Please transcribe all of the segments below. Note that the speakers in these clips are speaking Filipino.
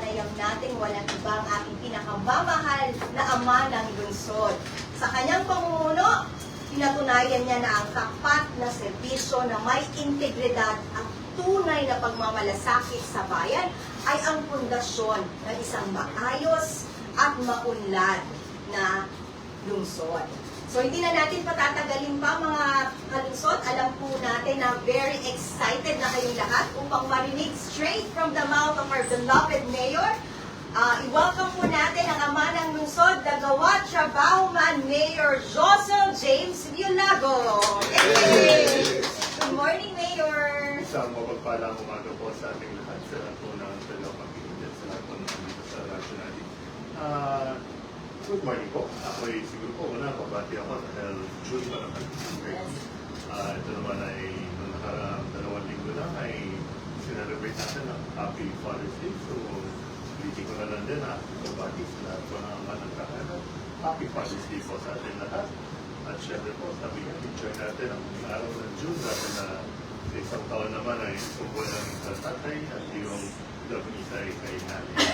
panayam natin walang ibang ating pinakamamahal na ama ng lungsod. Sa kanyang pamumuno, pinatunayan niya na ang tapat na serbisyo na may integridad at tunay na pagmamalasakit sa bayan ay ang pundasyon ng isang maayos at maunlad na lungsod. So hindi na natin patatagalin pa mga kalungsod. Alam po natin na very excited na kayong lahat upang marinig straight from the mouth of our beloved Mayor. I-welcome po natin ang ama ng lungsod, Dagawad Trabahoman Mayor Josel James Violago. Yay! Good morning, Mayor! Isang mapagpalang umaga po sa ating lahat sa lahat po ng tagapag-iinit sa lahat po ng sa Nationality. Good morning po. Ako ay siguro po una, pabati ako dahil June pa naman. Ito naman ay noong nakaraang 2 linggo na ay sinelebrate natin ang Happy Father's Day. So, hindi ko na lang din pabati sa lahat po ng mga nagkakaroon. Happy Father's Day po sa ating lahat. At syempre po, sabi nga, enjoy natin ang araw ng June natin na sa isang taon naman ay sumbuan namin sa tatay at yung isa ay kay nanay.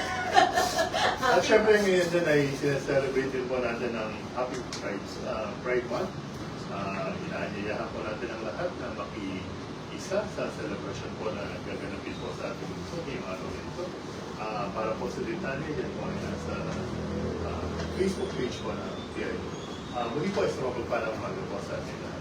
At syempre ngayon din ay sineselebrate din po natin ang Happy Pride Month. Inaanyayahan po natin ang lahat na maki-isa sa celebration po na gaganapin po sa ating lungsod ngayong araw na ito. Para po sa detalye, yan po ay nasa Facebook page po na PIO. Muli po isang mapagpalang umaga po sa ating lahat.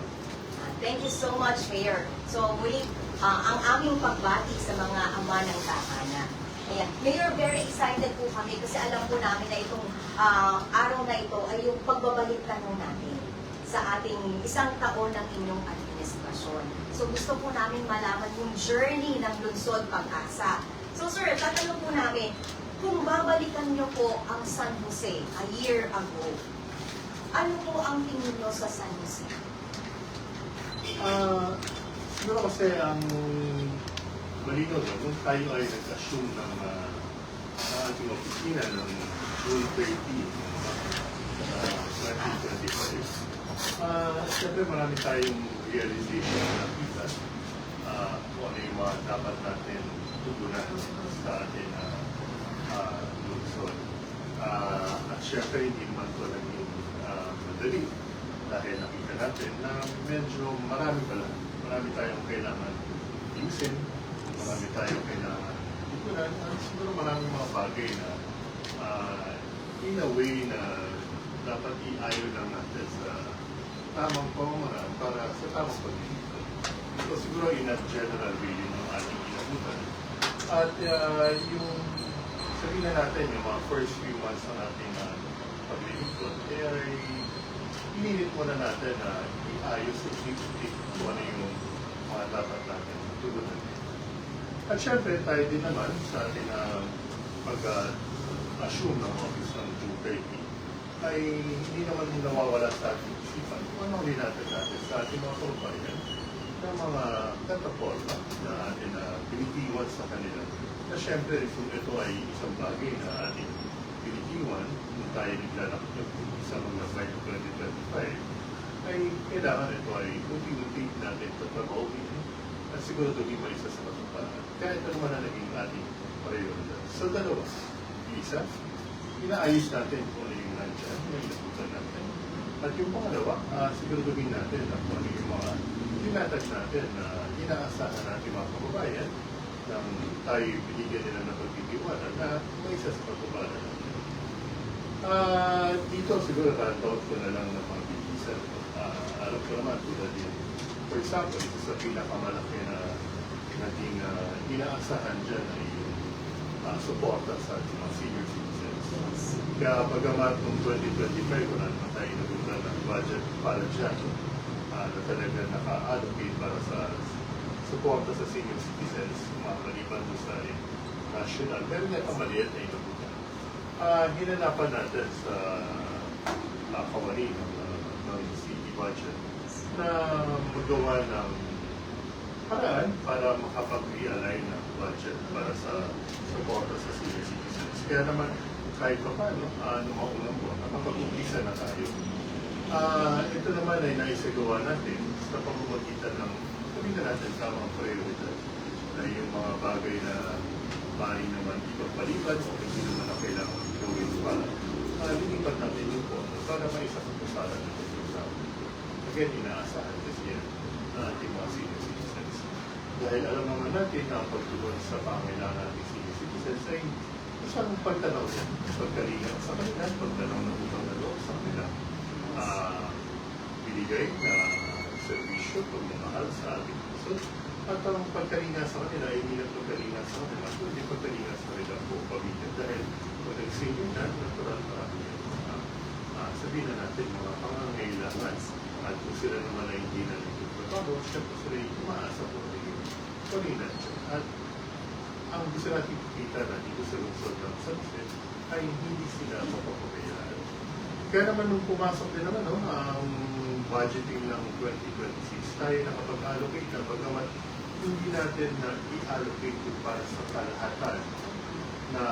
Thank you so much, Mayor. So muli, ang aming pagbati sa mga ama ng tahanan. Ayan. Mayor, very excited po kami kasi alam po namin na itong araw na ito ay yung pagbabalik tanong natin sa ating isang taon ng inyong administrasyon. So gusto po namin malaman yung journey ng Lungsod Pag-asa. So sir, tatanong po namin, kung babalikan niyo po ang San Jose a year ago, ano po ang tingin niyo sa San Jose? Siguro kasi ang malino doon, nung tayo ay nag-assume ng ating opisina ng June 30, 2025, siyempre marami tayong realization na nakita kung ano yung mga dapat natin tugunan sa ating lungsod. At siyempre hindi naman ito naging madali dahil nakita natin na medyo marami tayong kailangan ayusin, marami tayong kailangan tugunan, at siguro maraming mga bagay na in a way na dapat iayo lang natin sa tamang pamamaraan para sa tamang pag-ibig. So siguro in a general way yun ang ating inabutan. At yung sabihin na natin yung mga first few months ng ating paglilingkod, ay inilit muna natin na iayos at i-critique kung ano yung mga dapat natin tugunan. At syempre tayo din naman sa ating pag-assume ng office ng June 30 ay hindi naman nawawala sa ating isipan kung ano rin natin sa ating mga kababayan ng mga kataporma na ating pinitiwan sa kanila. Na syempre kung ito ay isang bagay na ating pinitiwan kung tayo naglalakot ng isang mga 2025 ay kailangan ito ay unti-unti natin tatrabahuin at siguro ito may isa sa katuparan. Kaya ito naman ang naging ating prioridad. So dalawa, isa, inaayos natin kung ano yung nandyan, yung inabutan natin. At yung pangalawa, siguro gawin natin kung ano yung mga tinatag natin na inaasahan natin mga kababayan nang tayo binigyan nila ng pagtitiwala na may isa sa katuparan natin. Dito siguro run-out ko na lang ng mga bigisan. Alam ko naman tulad din. For example, ito sa pinakamalaki na naging inaasahan dyan ay yung suporta sa mga senior citizens. Kaya pagamat noong 2025, wala naman tayo nagulat ng budget para dyan na talaga naka-allocate para sa suporta sa senior citizens, maliban doon sa national. Pero nga maliit na inabutan. Hinanapan natin sa kawani ng city budget na magawa ng paraan para makapag-realign ng budget para sa suporta sa senior citizens. Kaya naman, kahit pa paano, maunang buwan, nakapag-umpisa na tayo. Ito naman ay naisagawa natin sa pamamagitan ng sabihin natin tamang prioridad na yung mga bagay na maaari naman ipagpaliban o hindi naman na kailangan gawin para lilipat natin yung pondo para may isa kapusaran ng tao. Again, inaasahan kasi yan ng ating mga senior citizens. Dahil alam naman natin na ang pagtugon sa pangailangan natin senior citizens ay isang pagtanaw yan, pagkalingat sa kanila, pagtanaw ng utang na loob sa kanila, binigay na servisyo, pagmamahal sa ating puso, at ang pagkalinga sa kanila ay hindi lang pagkalinga sa kanila, kundi pagkalinga sa kanila buong pamilya. Dahil kung nag-senior na, natural pa sabihin na natin mga pangangailangan at kung sila naman ay hindi na nagtatrabaho, siyempre sila ay umaasa po na yung paminan. At ang gusto natin kikita na dito sa lungsod ng Sunset ay hindi sila mapapabayaan. Kaya naman nung pumasok din naman ang budgeting ng 2026, tayo nakapag-allocate na bagamat hindi natin na i-allocate ito para sa kalahatan na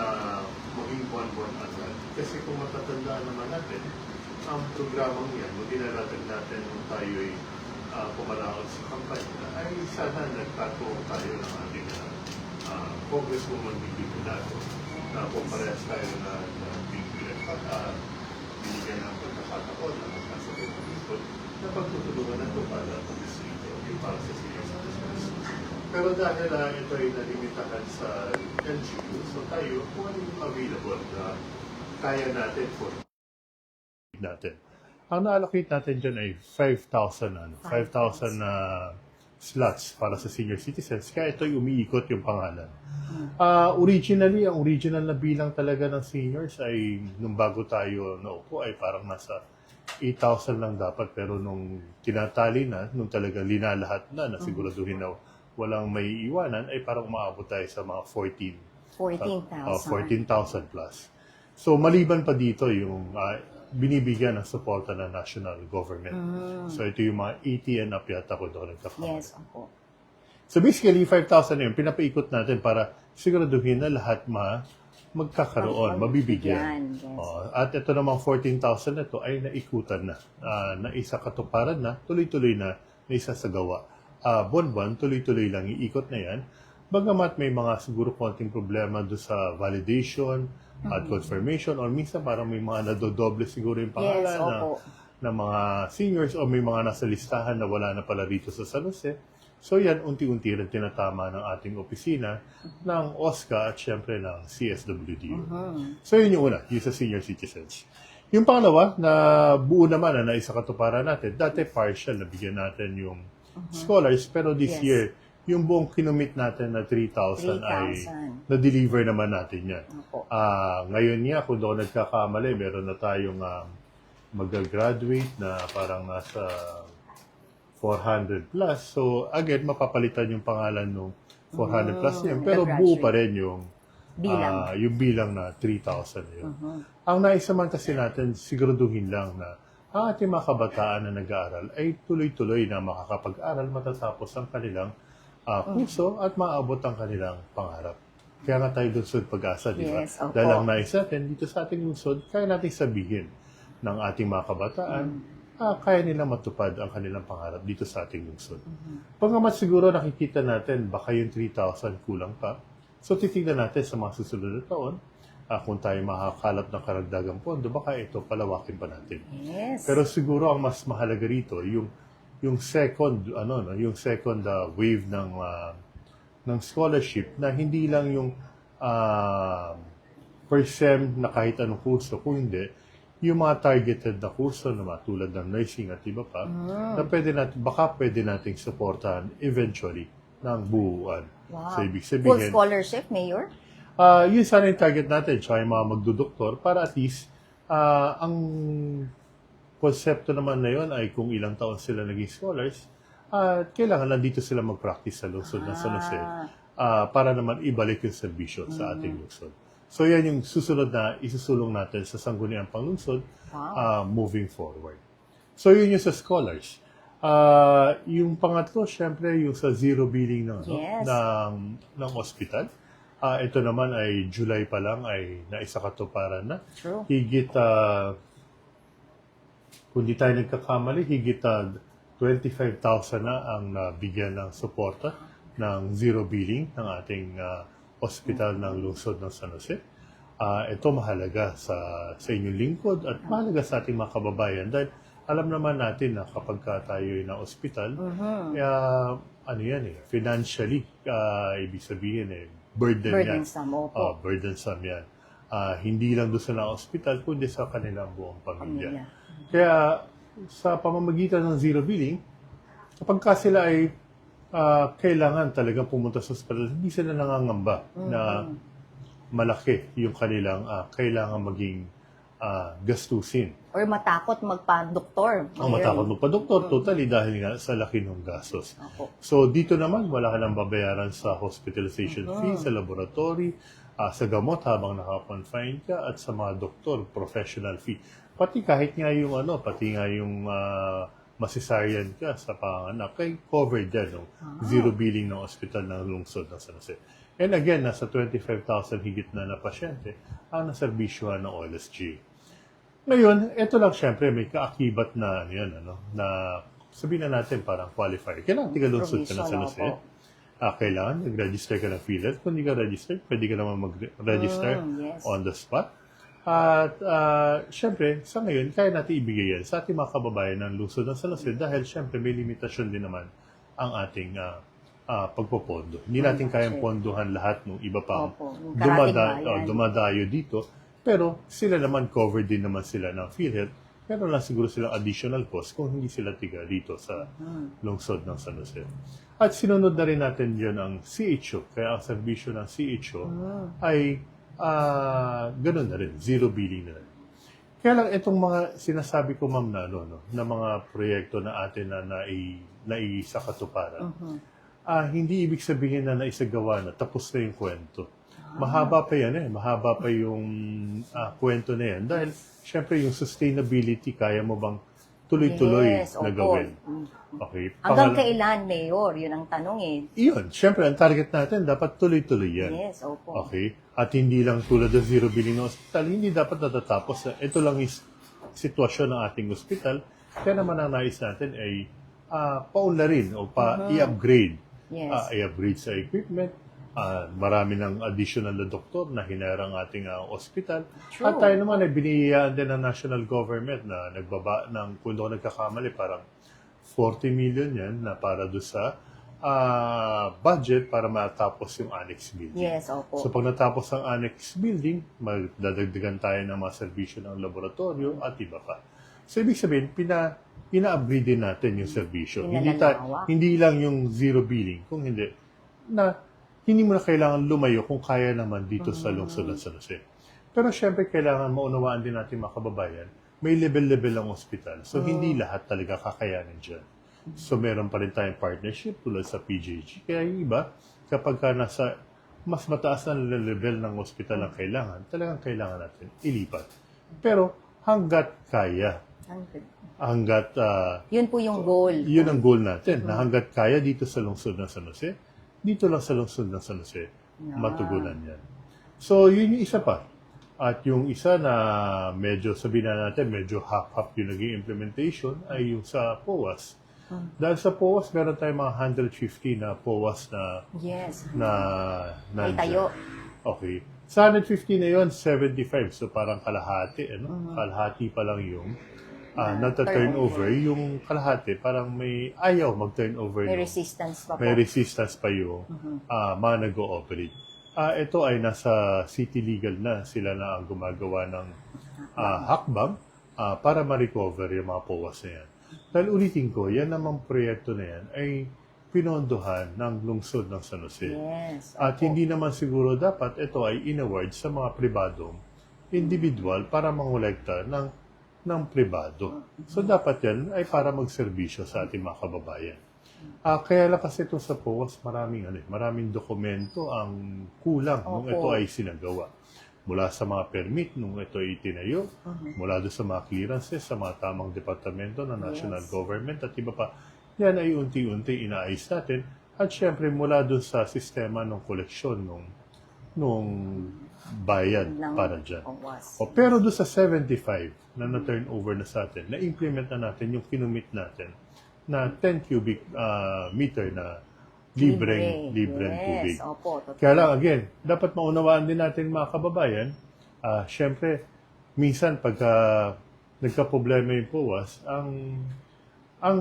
maging buwan-buwan agad. Kasi kung matatandaan naman natin, ang programang yan, kung dinalatag natin nung tayo ay pumalaot sa kampanya, ay sana nagtatuong tayo ng ating Congresswoman Bibi Pilato na kung parehas tayo na binigyan ng pagkakataon na magkasabay ng lingkod na pagtutulungan na ito para pag-distrito yung para sa senior citizens. Pero dahil ito ay nalimitahan sa NGU, so tayo kung ano yung available na kaya natin for natin. Ang na-allocate natin dyan ay 5,000 na slots para sa senior citizens. Kaya ito yung umiikot yung pangalan. Originally, ang original na bilang talaga ng seniors ay nung bago tayo naupo ay parang nasa 8,000 lang dapat. Pero nung tinatali na, nung talaga linalahat na siguraduhin na walang may iwanan, ay parang umaabot tayo sa mga 14,000 plus. So maliban pa dito yung binibigyan ng suporta ng national government. So ito yung mga 80 and up yata ko doon nagkakamali. Yes, ako. So basically, 5,000 na yun, pinapaikot natin para siguraduhin na lahat magkakaroon, mabibigyan. Yes. At ito namang 14,000 na ito ay naikutan na, na isa katuparan na, tuloy-tuloy na isa sa gawa. Buwan-buwan, tuloy-tuloy lang, iikot na yan. Bagamat may mga siguro konting problema doon sa validation at confirmation or minsan parang may mga nadodoble siguro yung pangalan ng mga seniors o may mga nasa listahan na wala na pala dito sa San Jose. So yan, unti-unti rin tinatama ng ating opisina ng OSCA at syempre ng CSWDO. So yun yung una, yung sa senior citizens. Yung pangalawa, na buo naman na naisa katuparan natin, dati partial, nabigyan natin yung scholars, pero this year, yung buong kinumit natin na 3,000 ay na-deliver naman natin yan. Ngayon nga, kung doon nagkakamali, meron na tayong mag-graduate na parang nasa 400 plus. So, again, mapapalitan yung pangalan ng 400 plus yun. Pero buo pa rin yung bilang na 3,000 yun. Ang nais naman kasi natin, siguraduhin lang na ang ating mga kabataan na nag-aaral ay tuloy-tuloy na makakapag-aral matatapos ang kanilang kurso at maabot ang kanilang pangarap. Kaya nga tayo lungsod pag-asa, di ba? Yes, Dahil ang nais natin, dito sa ating lungsod, kaya natin sabihin ng ating mga kabataan, kaya nilang matupad ang kanilang pangarap dito sa ating lungsod. Pagamat siguro nakikita natin, baka yung 3,000 kulang pa. So titignan natin sa mga susunod na taon, kung tayo makakalap ng karagdagang pondo, baka ito palawakin pa natin. Yes. Pero siguro ang mas mahalaga rito, yung second wave ng scholarship na hindi lang yung per sem na kahit anong kurso, kung hindi yung mga targeted na kurso na tulad ng nursing at iba pa na baka pwede nating supportahan eventually ng buuan. Wow. So ibig sabihin, full scholarship, Mayor? yun sana yung target natin, tsaka yung mga magdudoktor para at least ang konsepto naman na yun ay kung ilang taon sila naging scholars, kailangan nandito sila mag-practice sa lungsod ng San Jose para naman ibalik yung serbisyo sa ating lungsod. So yan yung susunod na isusulong natin sa Sangguniang Panglungsod moving forward. So yun yung sa scholars. Yung pangatlo, syempre yung sa zero billing ng hospital. Ito naman ay July pa lang ay naisakatuparan na. True. Higit kung di tayo nagkakamali, higit 25,000 na ang nabigyan ng suporta ng zero billing ng ating ospital ng lungsod ng San Jose. Ito mahalaga sa inyong lingkod at mahalaga sa ating mga kababayan dahil alam naman natin na kapag tayo ay na ospital, ano yan financially, ibig sabihin burden yan. Burdensome, opo. Burdensome yan. Hindi lang doon sa na-hospital, kundi sa kanilang buong pamilya. Pamilya. Kaya sa pamamagitan ng zero billing, kapag sila ay kailangan talagang pumunta sa hospital, hindi sila nangangamba na malaki yung kanilang kailangan maging gastusin. Or matakot magpa-doktor. Matakot magpa-doktor, totally, dahil nga sa laki ng gastos. Opo. So, dito naman, wala ka nang babayaran sa hospitalization fee, sa laboratory, sa gamot habang naka-confine ka, at sa mga doktor, professional fee. Pati kahit nga yung pati nga yung masisaryan ka sa panganak, kay covered yan, zero billing ng hospital ng lungsod ng San Jose. And again, nasa 25,000 higit na pasyente ang naserbisyuhan ng OLSG. Ngayon, ito lang syempre, may kaakibat na, na sabihin na natin parang qualifier. Kailangan tiga-lungsod ka na San Jose. Kailangan nag-register ka ng PhilHealth. Kung hindi ka register, pwede ka naman mag-register on the spot. At syempre, sa ngayon, kaya natin ibigay yan sa ating mga kababayan ng lungsod ng San Jose dahil syempre may limitasyon din naman ang ating pagpopondo. Hindi natin kayang pondohan lahat ng iba pang dumadayo dito. Pero sila naman, covered din naman sila ng PhilHealth. Pero lang siguro silang additional cost kung hindi sila tiga dito sa lungsod ng San Jose. At sinunod na rin natin dyan ang CHO. Kaya ang serbisyo ng CHO ay ganun na rin. Zero billing na rin. Kaya lang itong mga sinasabi ko, ma'am, na mga proyekto na atin na naisakatuparan, hindi ibig sabihin na naisagawa na, tapos na yung kwento. Mahaba pa yan mahaba pa yung kwento na yan. Dahil, syempre, yung sustainability, kaya mo bang tuloy-tuloy na gawin? Okay. Hanggang kailan, Mayor? Yun ang tanong Iyon. Syempre, ang target natin, dapat tuloy-tuloy yan. Yes, opo. Okay. At hindi lang tulad ng zero billing ng hospital, hindi dapat natatapos. Ito lang is sitwasyon ng ating hospital. Kaya naman ang nais natin ay paunlarin o i-upgrade. Yes. I-upgrade sa equipment. Marami ng additional na doktor na hinarang ating hospital. True. At tayo naman ay biniyayaan din ng national government na nagbaba ng, kung ako nagkakamali, parang 40 million yan na para doon sa budget para matapos yung annex building. Yes, opo. So pag natapos ang annex building, magdadagdagan tayo ng mga serbisyo ng laboratorio at iba pa. So ibig sabihin, ina-upgrade din natin yung serbisyo. Hindi lang yung zero billing, kung hindi mo na kailangan lumayo kung kaya naman dito sa lungsod ng San Jose. Pero syempre, kailangan maunawaan din natin mga kababayan, may level-level ang ospital. So, hindi lahat talaga kakayanin dyan. So, meron pa rin tayong partnership tulad sa PJG. Kaya yung iba, kapag nasa mas mataas na level ng ospital ang kailangan, talagang kailangan natin ilipat. Pero, hanggat kaya. Yun po yung goal. Yun ang goal natin, na hanggat kaya dito sa lungsod ng San Jose, dito lang sa lungsod ng San Jose, matugunan yan. So, yun yung isa pa. At yung isa na medyo, sabihin na natin, medyo half-half yung naging implementation ay yung sa POAS. Dahil sa POAS, meron tayong mga 150 na POAS na may tayo. Okay. Sa 150 na yun, 75. So, parang kalahati. Kalahati pa lang yung nata-turnover, yung kalahati, parang may ayaw mag-turnover. May resistance pa po. May resistance pa yung mga nag-ooperate. Ito ay nasa city legal na. Sila na ang gumagawa ng hakbang para ma-recover yung mga POAS na yan. Dahil ulitin ko, yan namang proyekto na yan ay pinondohan ng lungsod ng San Jose. Yes, At hindi naman siguro dapat ito ay in-award sa mga pribadong individual para mangolekta ng pribado. So, dapat yan ay para magserbisyo sa ating mga kababayan. Kaya lang kasi ito sa POAS, maraming dokumento ang kulang nung ito ay sinagawa. Mula sa mga permit nung ito ay itinayo, mula doon sa mga clearances, sa mga tamang departamento ng national government at iba pa. Yan ay unti-unti inaayos natin. At syempre, mula doon sa sistema ng koleksyon nung bayad para dyan. Pero doon sa 75 na na-turn over na sa atin, na-implement na natin yung kinumit natin na 10 cubic meter na libreng Yes, tubig. opo. Totoo. Kaya lang, again, dapat maunawaan din natin mga kababayan, syempre, minsan pagka nagka-problema yung POAS, ang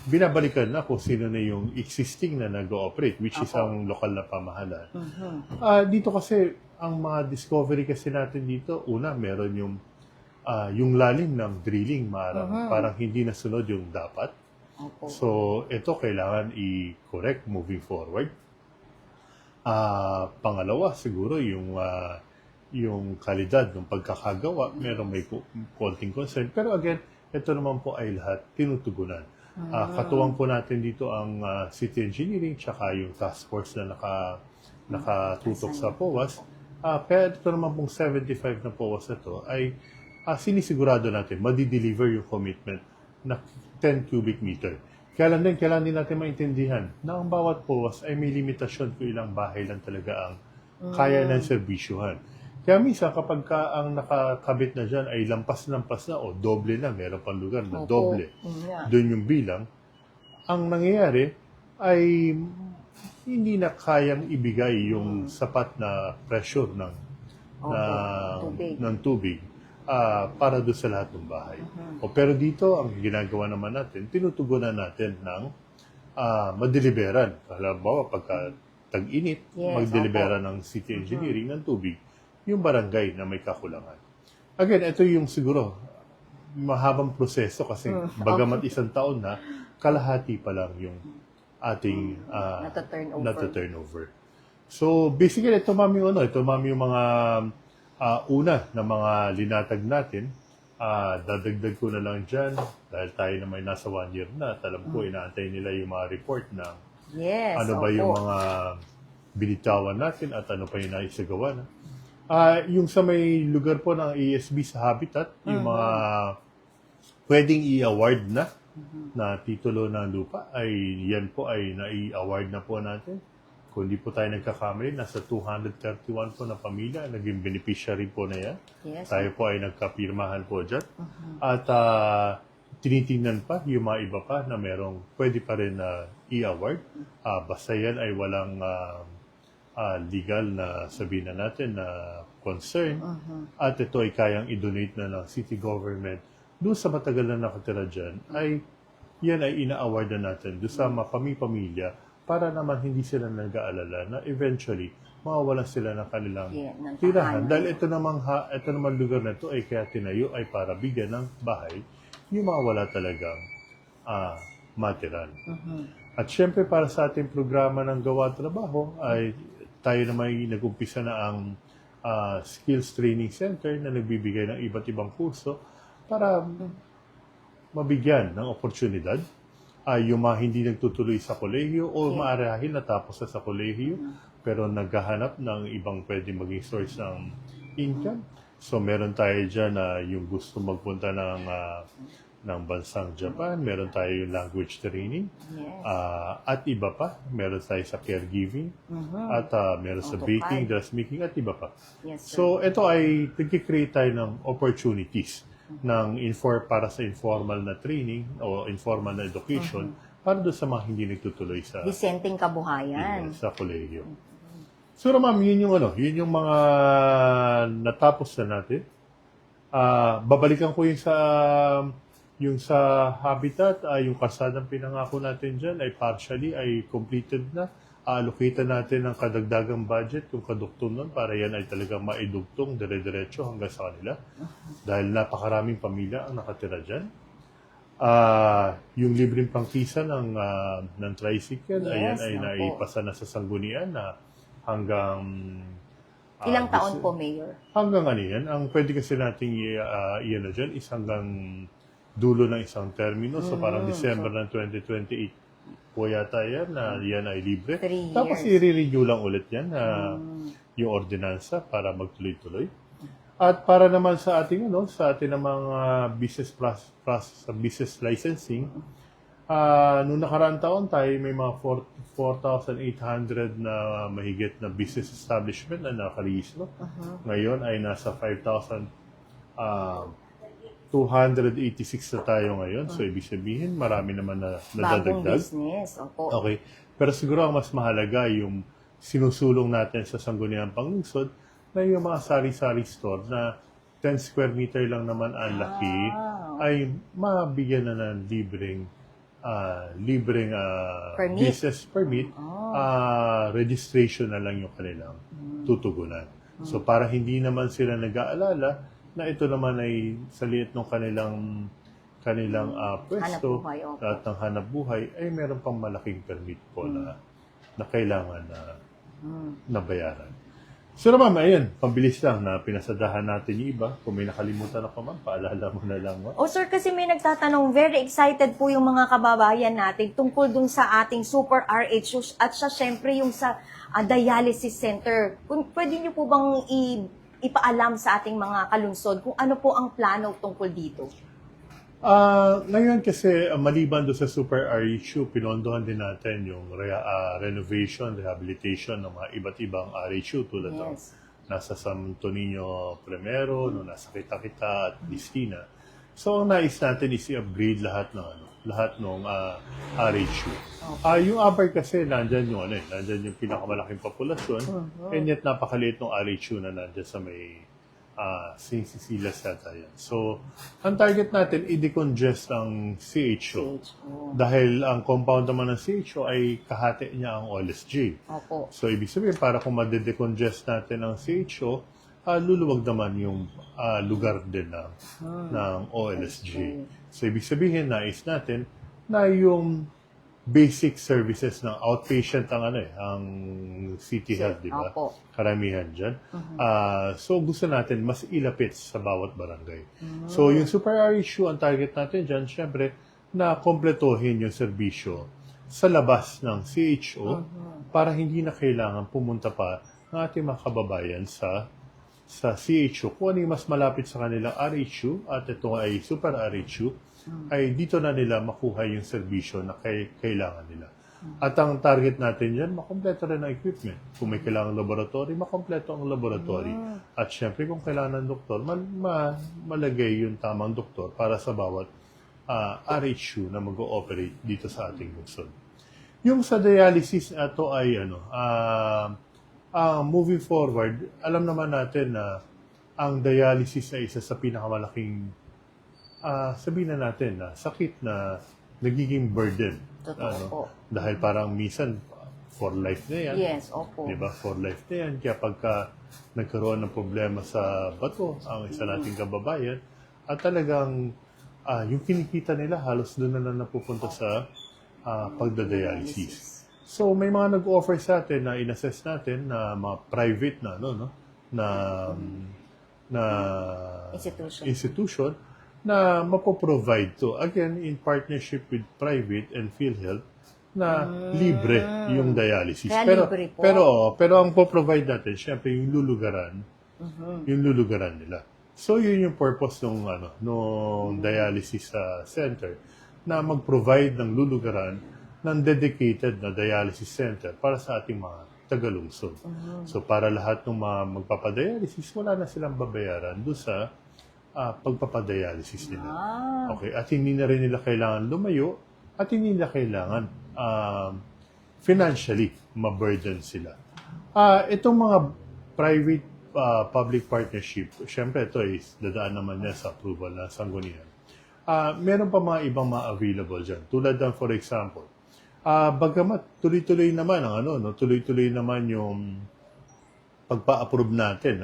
binabalikan na kung sino na yung existing na nag-ooperate, which is Apo. ang lokal na pamahalaan. Mhm. Dito kasi, ang mga discovery kasi natin dito, una, meron yung lalim ng drilling, parang hindi nasunod yung dapat. Opo. So, ito kailangan i-correct moving forward. Pangalawa, siguro yung kalidad ng pagkakagawa, may konting concern. Pero again, ito naman po ay lahat tinutugunan. Katuwang po natin dito ang city engineering tsaka yung task force na nakatutok sa POAS. Kaya ito naman pong 75 na POAS na to ay sinisigurado natin madi-deliver yung commitment na 10 cubic meter. Kaya lang din, kailangan din natin maintindihan na ang bawat POAS ay may limitasyon kung ilang bahay lang talaga ang kaya ng serbisyuhan. Kaya minsan kapag ang nakakabit na dyan ay lampas-lampas na o doble na, meron pang lugar na Opo. doble. Yeah. Doon yung bilang, ang nangyayari ay hindi na kayang ibigay yung sapat na pressure ng tubig para doon sa lahat ng bahay. Pero dito, ang ginagawa naman natin, tinutugunan natin ng madeliberan. Halimbawa, pagka tag-init, Yes, magdelibera ng city engineering ng tubig yung barangay na may kakulangan. Again, ito yung siguro mahabang proseso kasi bagamat isang taon na, kalahati pa lang yung ating nata-turnover. So, basically, ito ma'am yung mga una na mga linatag natin. Dadagdag ko na lang dyan dahil tayo na may nasa 1 year na at alam ko, inaantay nila yung mga report na Yes, ano ba opo. yung mga binitawan natin at ano pa yung naisagawa na. Yung sa may lugar po ng ASB sa Habitat, yung mga pwedeng i-award na titulo ng lupa, yan po ay nai-award na po natin. Kung di po tayo nagkakamali, nasa 231 po na pamilya, naging beneficiary po na yan. Yes. Tayo po ay nagkapirmahan po dyan. At tinitingnan pa yung mga iba pa na merong pwede pa rin na i-award. Basta yan ay walang legal na sabihin na natin na concern. At ito ay kayang i-donate na ng city government doon sa matagal na nakatira dyan, yan ay ina-award na natin doon sa mga pamilya para naman hindi sila nag-aalala na eventually mawawalan sila ng kanilang ng tirahan. tahanan. Dahil ito naman lugar na ito ay kaya tinayo ay para bigyan ng bahay yung mga wala talagang matiran. At syempre para sa ating programa ng gawa trabaho ay tayo naman nag-umpisa na ang Skills Training Center na nagbibigay ng iba't ibang kurso para mabigyan ng oportunidad yung mga hindi nagtutuloy sa kolehiyo o maarahil natapos na sa kolehiyo pero naghahanap ng ibang pwedeng maging source ng income. So meron tayo dyan na yung gusto magpunta ng bansang Japan, meron tayo yung language training, Yes. at iba pa. Meron tayo sa caregiving, at meron sa AutoCAD. baking, dressmaking, at iba pa. Yes, sir. So ito ay nag-create tayo ng opportunities para sa informal na training o informal na education para doon sa mga hindi nagtutuloy sa Disenteng kabuhayan. sa kolehiyo. So ma'am, yun yung mga natapos na natin. Babalikan ko yung sa Habitat, yung kasadang pinangako natin dyan ay partially ay completed na. Allocated natin ng kadagdagang budget, yung kadugtong nun, para yan ay talagang maidugtong dire-diretso hanggang sa kanila. Dahil napakaraming pamilya ang nakatira dyan. Yung libreng pangkisa ng tricycle, ayan Yes, ay opo. naipasa na sa sanggunian na hanggang... Ilang taon po, Mayor? Hanggang ano yan, ang pwede kasi nating iyan na dyan is hanggang dulo ng isang termino. So parang December ng 2028 po yata yan, na yan ay libre. 3 Tapos years. i-renew lang ulit yan, yung ordinansa para magtuloy-tuloy. At para naman sa ating namang business licensing, noong nakaraang taon tayo may mga 4,800 na mahigit na business establishment na nakarehistro. Ngayon ay nasa 5,286 na tayo ngayon. So ibig sabihin marami naman na Bagong nadadagdag. business. Opo. Okay. Pero siguro ang mas mahalaga yung sinusulong natin sa Sangguniang Panglungsod na yung mga sari-sari store na 10 square meter lang naman ang laki ay mabigyan na ng libreng Permit. business permit, registration na lang yung kanilang tutugunan. So para hindi naman sila nag-aalala na ito naman ay sa liit ng kanilang pwesto Hanapbuhay, opo. at ng hanap buhay ay meron pang malaking permit po na kailangan na bayaran. So naman, ayun, pabilis lang na pinasadahan natin yung iba. Kung may nakalimutan ako man, paalala mo na lang. Oh, sir, kasi may nagtatanong, very excited po yung mga kababayan natin tungkol dun sa ating Super RHU at siya syempre yung sa dialysis center. Pwede niyo po bang ipaalam sa ating mga kalunsod kung ano po ang plano tungkol dito? Ngayon kasi, maliban doon sa Super RHU, pinondohan din natin yung renovation, rehabilitation ng mga iba't ibang RHU tulad ng nasa Santo Niño Primero, no, nasa Kita-Kita at Listina. So, ang nais natin is i-upgrade lahat ng RHU. Yung upper kasi, nandyan yung pinakamalaking populasyon, and yet napakaliit ng RHU na nandyan sa may St. Cecilia yata yan. So, ang target natin, i-decongest ang CHO. Dahil ang compound naman ng CHO ay kahati niya ang OLSG. Opo. So, ibig sabihin, para kung ma-decongest natin ang CHO, luluwag naman yung lugar din ng OLSG. So, ibig sabihin, nais natin na yung basic services ng outpatient ang City Health, di ba? Opo. Karamihan dyan. So, gusto natin mas ilapit sa bawat barangay. So, yung Super RHU, ang target natin dyan, syempre, na kompletohin yung serbisyo sa labas ng CHO para hindi na kailangan pumunta pa ng ating mga kababayan sa CHO. Kung ano yung mas malapit sa kanilang RHU, at ito ay Super RHU, ay dito na nila makuha yung serbisyo na kailangan nila. At ang target natin dyan, makompleto rin ang equipment. Kung may kailangan laboratory, makompleto ang laboratory. At syempre, kung kailangan ng doktor, malagay yung tamang doktor para sa bawat RHU na mag-ooperate dito sa ating lungsod. Yung sa dialysis, ito ay moving forward, alam naman natin na ang dialysis ay isa sa pinakamalaki sabihin na natin na sakit na nagiging burden. Totoo po. Dahil parang minsan for life na yan. Yes, opo. Diba? For life na yan. Kaya pagka nagkaroon ng problema sa bato, ang isa nating kababayan, at talagang yung kinikita nila halos doon na napupunta sa pagdadialysis. So may mga nag-offer sa atin na in-assess natin na mga private na institution na mapoprovide to, again, in partnership with private and PhilHealth, na libre yung dialysis. Kaya libre po. Pero ang po-provide natin, syempre, yung lulugaran nila. So, yun yung purpose nung dialysis center, na mag-provide ng lulugaran ng dedicated na dialysis center para sa ating mga tagalungsod. So, para lahat ng mga magpapadialysis, wala na silang babayaran doon sa pagpapadialysis nila. Okay, at hindi na rin nila kailangan lumayo at hindi nila kailangan financially maburden sila. Itong mga private public partnership, syempre ito is dadaan naman niya sa approval ng sanggunian. Meron pa mga ibang mga available dyan. Tulad ng, for example, bagamat tuloy-tuloy naman tuloy-tuloy naman yung pagpa-approve natin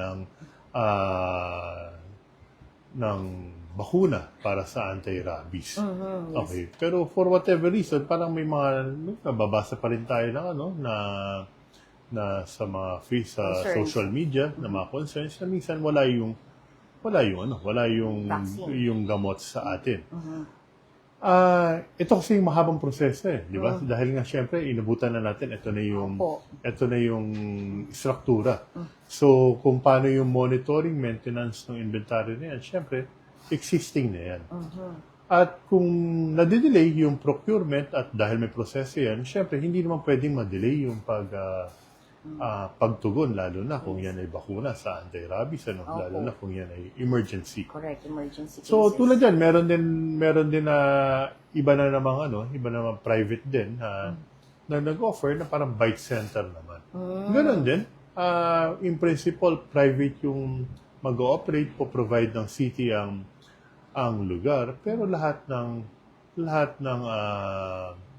ng bakuna para sa anti-rabies. Okay. Pero for whatever reason, parang may mga nababasa pa rin tayo na sa mga social media na mga concerns na minsan wala yung gamot sa atin. Ito kasi yung mahabang proseso di ba? Dahil nga syempre inabutan na natin ito na yung struktura. So kung paano yung monitoring, maintenance ng inventory na yan, syempre existing na yan. At kung nadidelay yung procurement at dahil may proseso yan, syempre hindi naman pwedeng ma-delay yung pagtugon, lalo na kung yan ay bakuna sa anti-rabies, lalo na kung yan ay emergency. Correct, emergency cases. So tulad yan, meron din na iba na namang private din na nag-offer na parang bike center naman. Ganon din. In principle, private yung mag-ooperate, po-provide ng city ang lugar, pero lahat ng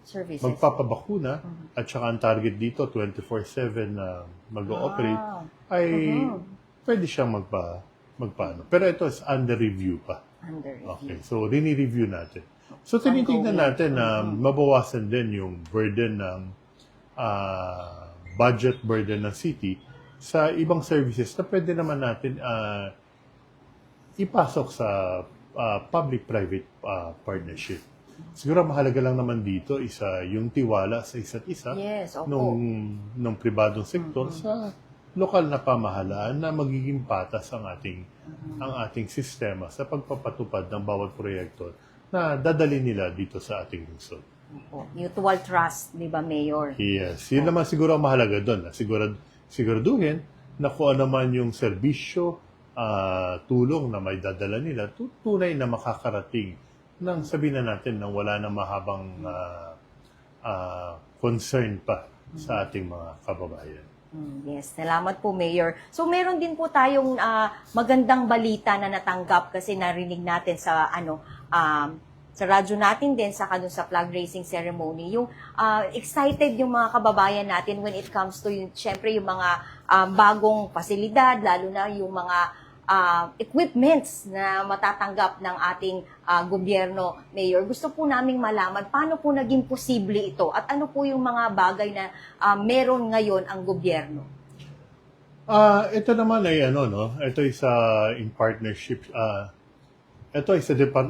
Services. magpapabakuna at saka ang target dito 24/7 na mag-ooperate ay pwede siyang magpaano. Pero ito is under review pa. Under review. Okay, so rini-review natin. So tinitingnan natin na mabawasan din yung burden ng budget burden ng city sa ibang services na pwede naman natin ipasok sa public-private partnership. Siguro mahalaga lang naman dito yung tiwala sa isa't isa Yes, opo. nung pribadong sektor sa lokal na pamahalaan na magiging patas ang ating sistema sa pagpapatupad ng bawat proyekto na dadalhin nila dito sa ating lungsod. Opo. Mutual trust, di ba, Mayor? Yes, yun naman siguro ang mahalaga doon. Siguraduhin na kung ano man yung serbisyo, tulong na may dadala nila, tunay na makakarating nang sabihin na natin na wala na mahabang concern pa sa ating mga kababayan. Yes, salamat po, Mayor. So, meron din po tayong magandang balita na natanggap kasi narinig natin sa sa radyo natin din, saka dun sa flag raising ceremony, yung excited yung mga kababayan natin when it comes to syempre yung mga bagong pasilidad, lalo na yung mga equipments na matatanggap ng ating gobyerno, Mayor. Gusto po naming malaman paano po naging posible ito at ano po yung mga bagay na meron ngayon ang gobyerno. Ito naman ay ito is in partnership. Ito ay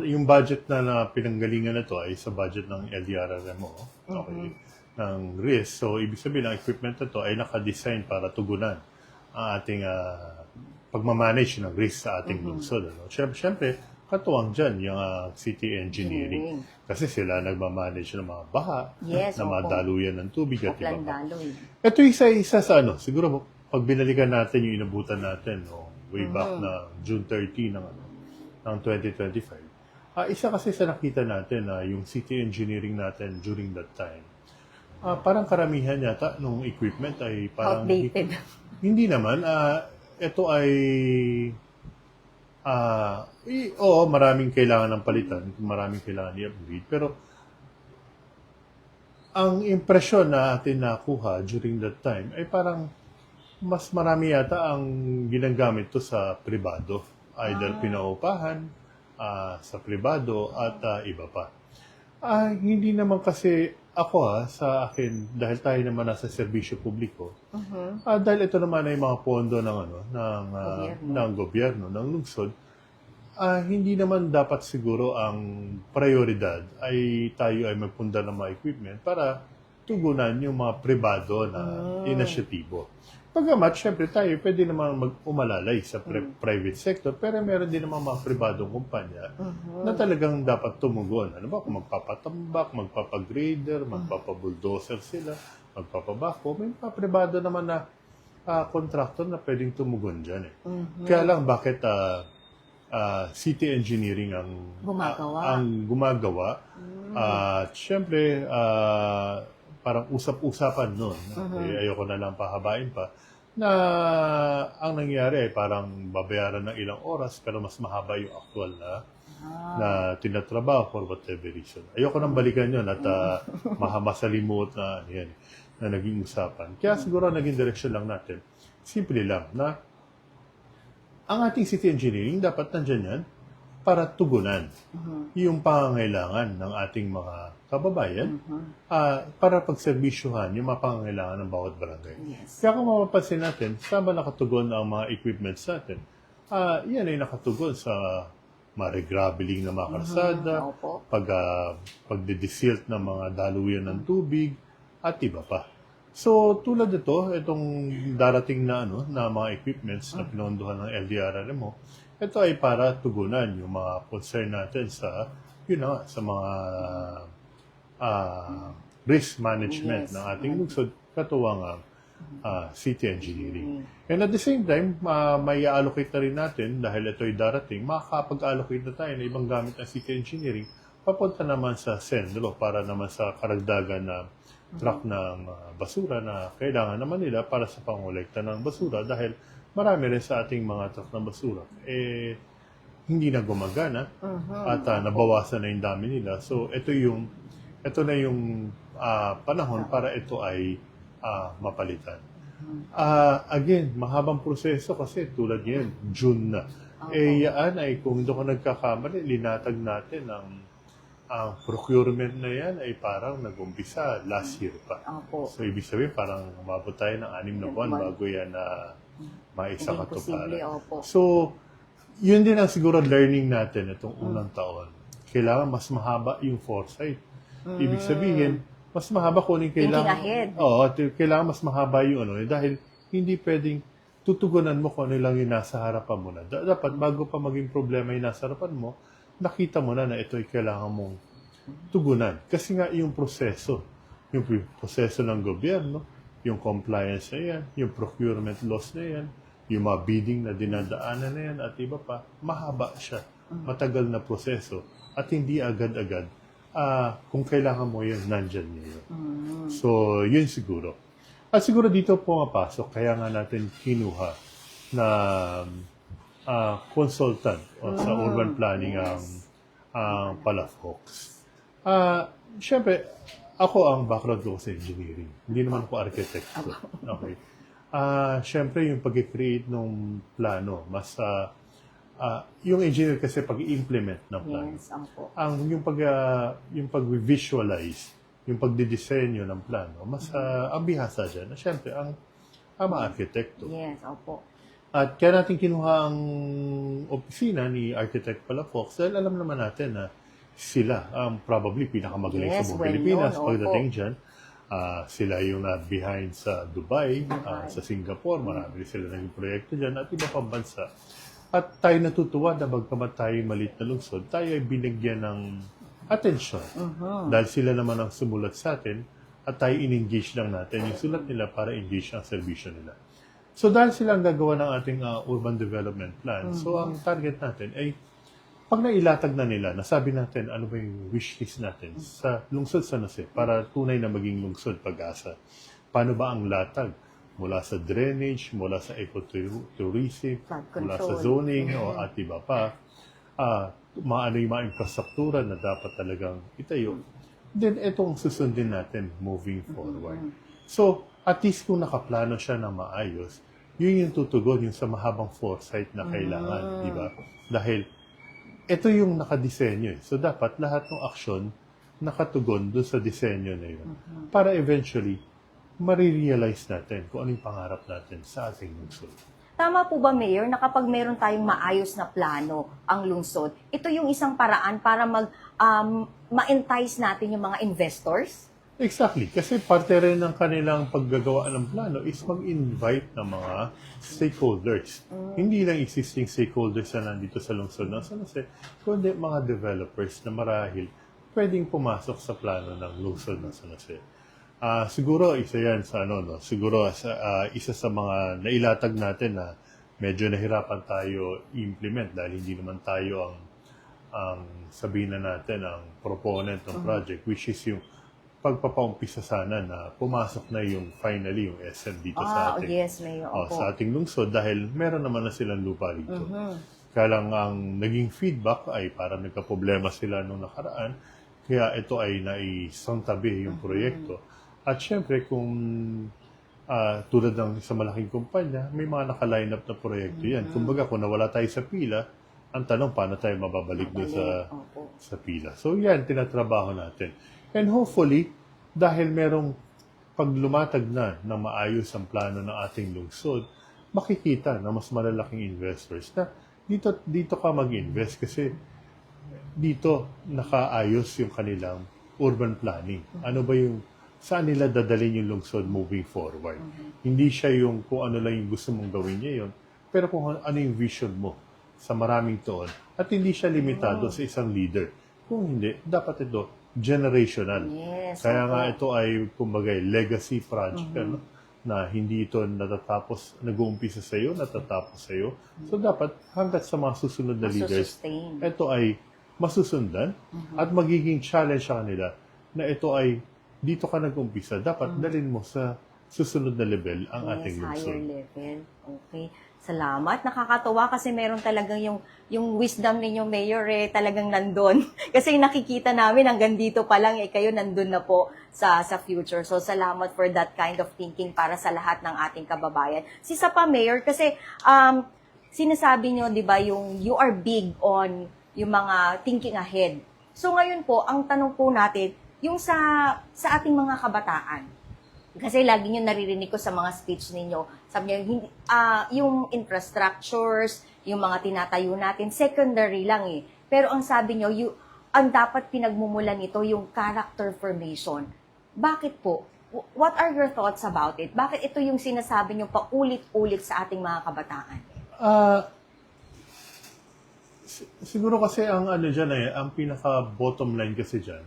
yung budget na pinanggalingan na to ay sa budget ng LDRRMO, okay, ng RIS. So, ibig sabihin, ang equipment na to ay naka-design para tugunan ang ating pagmamanage ng risk sa ating lungsod. Siyempre, katuwang dyan yung city engineering. Kasi sila nagmamanage ng mga baha, Yes, na mga opo. daluyan ng tubig at iba pa. Daloy. Ito isa sa siguro pag binalikan natin yung inabutan natin way back na June 30 ng 2025. Isa kasi sa nakita natin na yung city engineering natin during that time, parang karamihan yata nung equipment ay parang Outdated. hindi naman. Ito ay oo, maraming kailangan ng palitan, maraming kailangan i-upgrade, pero ang impresyon na atin nakuha during that time ay parang mas marami yata ang ginagamit to sa pribado. Either pinaupahan sa pribado at iba pa. Hindi naman kasi ako sa akin, dahil tayo naman nasa serbisyo publiko, dahil ito naman ay mga pondo ng gobyerno, ng lungsod, hindi naman dapat siguro ang prioridad ay tayo ay magpunda ng mga equipment para tugunan yung mga pribado na inisyatibo. Pagamat, syempre tayo pwede naman umalalay sa private sector, pero meron din naman mga pribadong kumpanya na talagang dapat tumugon. Ano ba? Kung magpapatambak, magpapagrader, magpapabulldozer sila, magpapabako, may mga pribado naman na contractor na pwedeng tumugon dyan. Kaya lang, bakit city engineering ang gumagawa? Syempre, parang usap-usapan nun. Ayoko na lang pahabain pa. Na ang nangyari ay parang babayaran ng ilang oras pero mas mahaba yung actual na tinatrabaho for whatever reason. Ayoko nang balikan yun at masalimuot na naging usapan. Kaya siguro naging direksyon lang natin. Simple lang na ang ating city engineering dapat nandyan yan para tugunan yung pangangailangan ng ating mga kababayan para pagserbisyuhan yung mga pangangailangan ng bawat barangay. Yes. Kaya kung mapapansin natin, saan ba nakatugon ang mga equipments natin? Yan ay nakatugon sa ma-regrabeling na mga kalsada, pagdidisilt ng mga daluyan ng tubig, at iba pa. So, tulad ito, itong darating na mga equipments na pinondohan ng LDRRMO, ito ay para tugunan yung mga concern natin sa mga risk management ng ating lungsod, katuwang city engineering. And at the same time, may allocate na rin natin, dahil ito ay darating, makakapag-allocate na tayo ng ibang gamit ng city engineering, papunta naman sa Senlo para naman sa karagdagan na truck ng basura na kailangan naman nila para sa pangolekta ng basura dahil marami rin sa ating mga truck ng basura hindi na gumagana at nabawasan na yung dami nila. So ito na yung panahon para ito ay mapalitan. Again, mahabang proseso kasi tulad yan, June na. Yan ay kung hindi ko nagkakamali, linatag natin ang procurement na yan ay parang nag-umpisa last year pa. Opo. So ibig sabihin parang umabot tayo ng 6 na buwan bago yan na maisa Hindi posible, katuparan. opo. So, yun din ang siguro learning natin itong unang taon. Kailangan mas mahaba yung foresight. Ibig sabihin, mas mahaba kung ano yung kailangan. Thinking ahead. Oo, kailangan mas mahaba yung ano. Dahil hindi pwedeng tutugunan mo kung ano lang yung nasa harapan mo na. Dapat bago pa maging problema yung nasa harapan mo, nakita mo na ito ay kailangan mong tugunan. Kasi nga yung proseso ng gobyerno, yung compliance na yan, yung procurement laws na yan, yung mga bidding na dinadaanan na yan at iba pa, mahaba siya. Matagal na proseso at hindi agad-agad. Kung kailangan mo yan, nandyan niya yun. So, yun siguro. At siguro dito pumapasok, kaya nga natin kinuha na consultant sa urban planning ang Palafox. Siyempre, ako ang background ko sa engineering. Hindi naman ako architecto. Okay. Siyempre, yung pag-create ng plano, mas yung engineer kasi pag-implement ng plano. Yes, opo. Yung pag-visualize, yung pagdidisenyo ng plano, mas ang bihasa dyan. Siyempre, ang mga arkitekto. Yes, opo. At kaya natin kinuha ang opisina ni Architect Palafox dahil alam naman natin na sila ang probably pinakamagaling Yes, sa buong well Pilipinas known, pagdating dyan. Sila yung behind sa Dubai, sa Singapore, marami sila naging proyekto dyan at iba pang bansa. At tayo natutuwa na bagkamat tayo maliit na lungsod, tayo ay binigyan ng atensyon. Dahil sila naman ang sumulat sa atin at tayo in-engage lang natin yung sulat nila para engage ang serbisyo nila. So dahil sila ang gagawa ng ating urban development plan, so ang target natin ay pag nailatag na nila, nasabi natin ano ba yung wish list natin sa lungsod San Jose para tunay na maging lungsod Pag-asa. Paano ba ang latag? Mula sa drainage, mula sa ecotourism, mula sa zoning, at iba pa. Ano yung mga infrastruktura na dapat talagang itayo. Then, itong susundin natin moving forward. So, at least kung nakaplano siya na maayos, yun yung tutugon yung sa mahabang foresight na kailangan, di ba? Dahil, ito yung nakadisenyo. So, dapat lahat ng aksyon nakatugon doon sa disenyo na yun. Para eventually, marirealize natin kung ano yung pangarap natin sa ating lungsod. Tama po ba, Mayor, na kapag meron tayong maayos na plano ang lungsod, ito yung isang paraan para ma-entice natin yung mga investors? Exactly. Kasi parte rin ng kanilang paggagawa ng plano is mag-invite ng mga stakeholders. Hindi lang existing stakeholders na nandito sa lungsod ng San Jose, kundi mga developers na marahil pwedeng pumasok sa plano ng lungsod ng San Jose. Siguro isa yan sa siguro isa sa mga nailatag natin na medyo nahirapan tayo implement dahil hindi naman tayo ang sabihin na natin ang proponent ng project, which is yung pagpapaumpisa sana na pumasok na yung finally yung SM dito sa ating Yes, Mayor. Opo. sa ating lungsod dahil meron naman na silang lupa dito. Kaya lang ang naging feedback ay parang nagka-problema sila nung nakaraan, kaya ito ay naisang tabi yung proyekto. At syempre, kung tulad ng sa malaking kumpanya, may mga naka-line up na proyekto yan. Kumbaga, kung nawala tayo sa pila, ang tanong, paano tayo mababalik doon sa pila? So yan, tinatrabaho natin. And hopefully, dahil merong paglumatag na maayos ang plano ng ating lungsod, makikita na mas malalaking investors na dito ka mag-invest kasi dito nakaayos yung kanilang urban planning. Ano ba yung saan nila dadalhin yung lungsod moving forward. Hindi siya yung kung ano lang yung gusto mong gawin niya yun, pero kung ano yung vision mo sa maraming taon. At hindi siya limitado sa isang leader. Kung hindi, dapat ito generational. Yes, Kaya nga ito ay, kumbaga, legacy project, na hindi ito natatapos, nag-uumpisa sa iyo, natatapos sa iyo. So dapat, hanggat sa mga susunod na leaders, ito ay masusundan at magiging challenge sa kanila na ito ay dito ka nag-umpisa, dapat dalhin mo sa susunod na level ang ating Yes, higher lungsod. level. Okay. Salamat. Nakakatuwa kasi meron talagang yung wisdom ninyo, Mayor, talagang nandun. Kasi nakikita namin hanggang dito pa lang, kayo nandun na po sa future. So, salamat for that kind of thinking para sa lahat ng ating kababayan. Sisa pa, Mayor, kasi sinasabi nyo, di ba, yung you are big on yung mga thinking ahead. So, ngayon po, ang tanong po natin, yung sa ating mga kabataan, kasi lagi nyo naririnig ko sa mga speech ninyo, sabi nyo, hindi, yung infrastructures, yung mga tinatayo natin, secondary lang eh. Pero ang sabi nyo, ang dapat pinagmumulan nito, yung character formation. Bakit po? What are your thoughts about it? Bakit ito yung sinasabi nyo paulit-ulit sa ating mga kabataan? Siguro kasi ang ano dyan ang pinaka bottom line kasi dyan,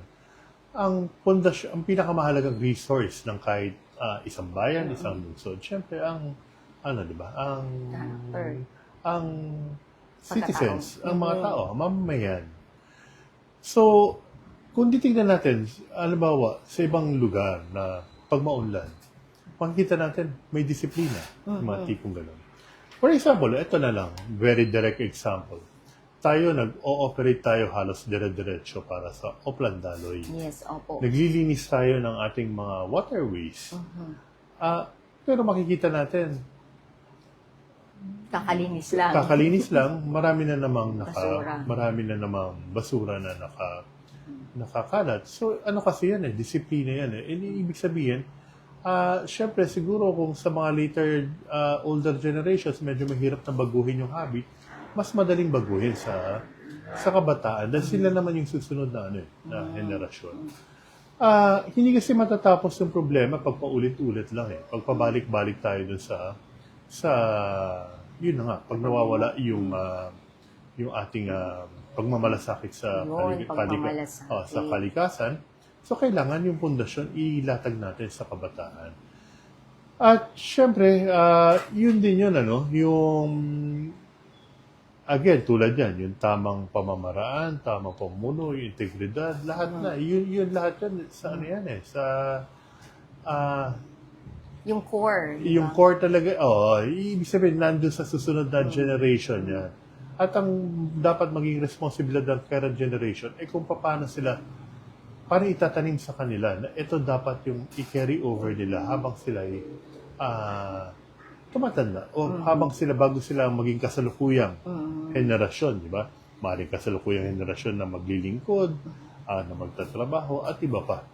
ang pundasyon, ang pinakamahalagang resource ng kahit isang bayan, isang lungsod, syempre ang di ba? Character. Ang citizens, Pagkatao. ang mga tao, mamamayan. So, kung titignan natin, halimbawa, sa ibang lugar na pag maunlad, makikita natin may disiplina, mga tipong gano'n. For example, ito na lang, very direct example. Tayo, nag-ooperate tayo halos dire-diretso para sa Oplan Daloy. Yes, opo. Naglilinis tayo ng ating mga waterways. Pero makikita natin, Kakalinis lang. kakalinis lang, marami na namang Basura. basura na nakakalat. So, ano kasi yan disiplina yan Ibig sabihin, syempre siguro kung sa mga later, older generations, medyo mahirap na baguhin yung habit, mas madaling baguhin sa kabataan dahil sila naman yung susunod na na henerasyon. Hindi kasi matatapos yung problema pag paulit-ulit lang Pag pabalik-balik tayo dun sa yun na nga, pag nawawala yung ating pagmamalasakit sa Yun, pagmamalasakit. sa kalikasan. So kailangan yung pundasyon ilatag natin sa kabataan. At syempre, yun din yun yung again, tulad yan, yung tamang pamamaraan, tamang pamuno, yung integridad, lahat na. Yun lahat yan sa Yung core. di yung ba? core talaga, ibig sabihin, nandun sa susunod na generation yan. At ang dapat maging responsibilidad ng current generation ay kung paano itatanim sa kanila na ito dapat yung i-carry over nila habang sila ay tumatanda o habang bago sila maging kasalukuyang henerasyon, di ba? Maaaring kasalukuyang henerasyon na maglilingkod, na magtatrabaho, at iba pa.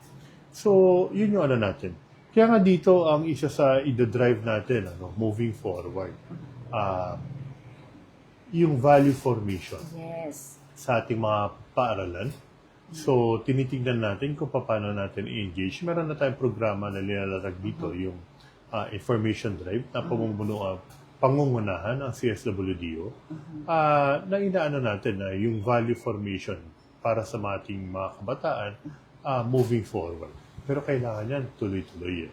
So, yun yung natin. Kaya nga dito, ang isa sa i-drive natin, moving forward, yung value formation Yes. sa ating mga paaralan. So, tinitingnan natin kung paano natin i-engage. Meron na tayong programa na nilalatag dito, yung information drive na pangungunahan ng CSWDO na inaano natin na yung value formation para sa ating mga kabataan moving forward. Pero kailangan yan tuloy-tuloy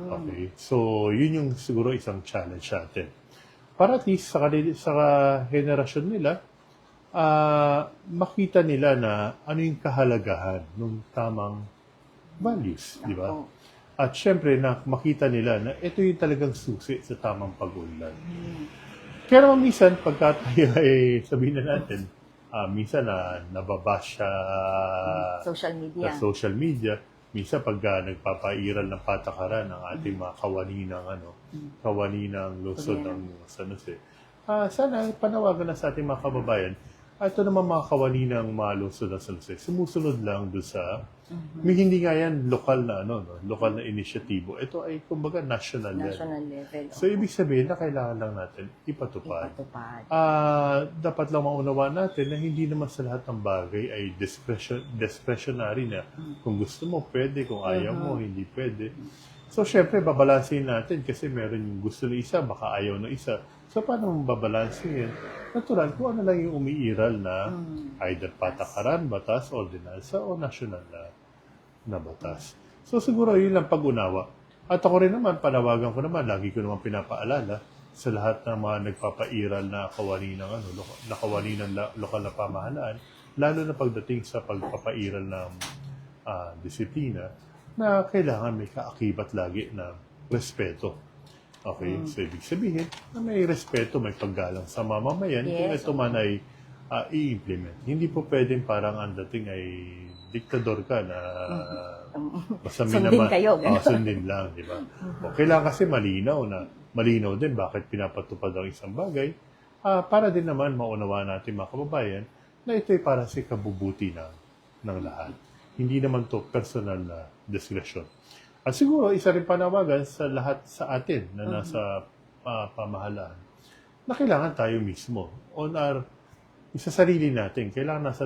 Okay? So, yun yung siguro isang challenge natin. Para at least sa henerasyon nila, makita nila na ano yung kahalagahan ng tamang values, di ba? Opo. At syempre, makita nila na ito yung talagang susi sa tamang pag-unlad. Pero minsan, pagka tayo sabihin na natin, minsan nababash sa social media, minsan pagka nagpapairal ng patakaran ng ating mga kawaninang lungsod ng San Jose. Sana panawagan na sa ating mga kababayan, ito naman mga kawaninang mga lungsod ng San Jose, sumusunod lang doon sa may hindi nga yan lokal na lokal na inisyatibo. Ito ay kumbaga national level. So ibig sabihin na kailangan lang natin ipatupad. Dapat lang maunawaan natin na hindi naman sa lahat ng bagay ay discretionary na. Kung gusto mo, pwede. Kung ayaw mo, hindi pwede. So syempre, babalansin natin kasi meron yung gusto ng isa, baka ayaw ng isa. So paano mong babalansin? Natural, kung ano lang yung umiiral na either patakaran, batas, ordinansa, o national na batas. So siguro yun lang pag-unawa. At ako rin naman, panawagan ko naman, lagi ko naman pinapaalala sa lahat ng mga nagpapairal na kawani ng lokal na pamahalaan, lalo na pagdating sa pagpapairal ng disiplina, na kailangan may kaakibat lagi na respeto. Okay? So, ibig sabihin na may respeto, may paggalang sa mamamayan kung Yes, ito man ay i-implement. Hindi po pwedeng parang ang dating ay diktador ka na basta Sundin kayo, gano'n. sundin lang, di ba? O, kailangan kasi malinaw din bakit pinapatupad ang isang bagay para din naman maunawaan natin mga kababayan na ito'y para sa kabubuti ng lahat. Hindi naman to personal na discretion. At siguro, isa rin panawagan sa lahat sa atin na nasa pamahalaan na kailangan tayo mismo sa sarili natin. Kailangan nasa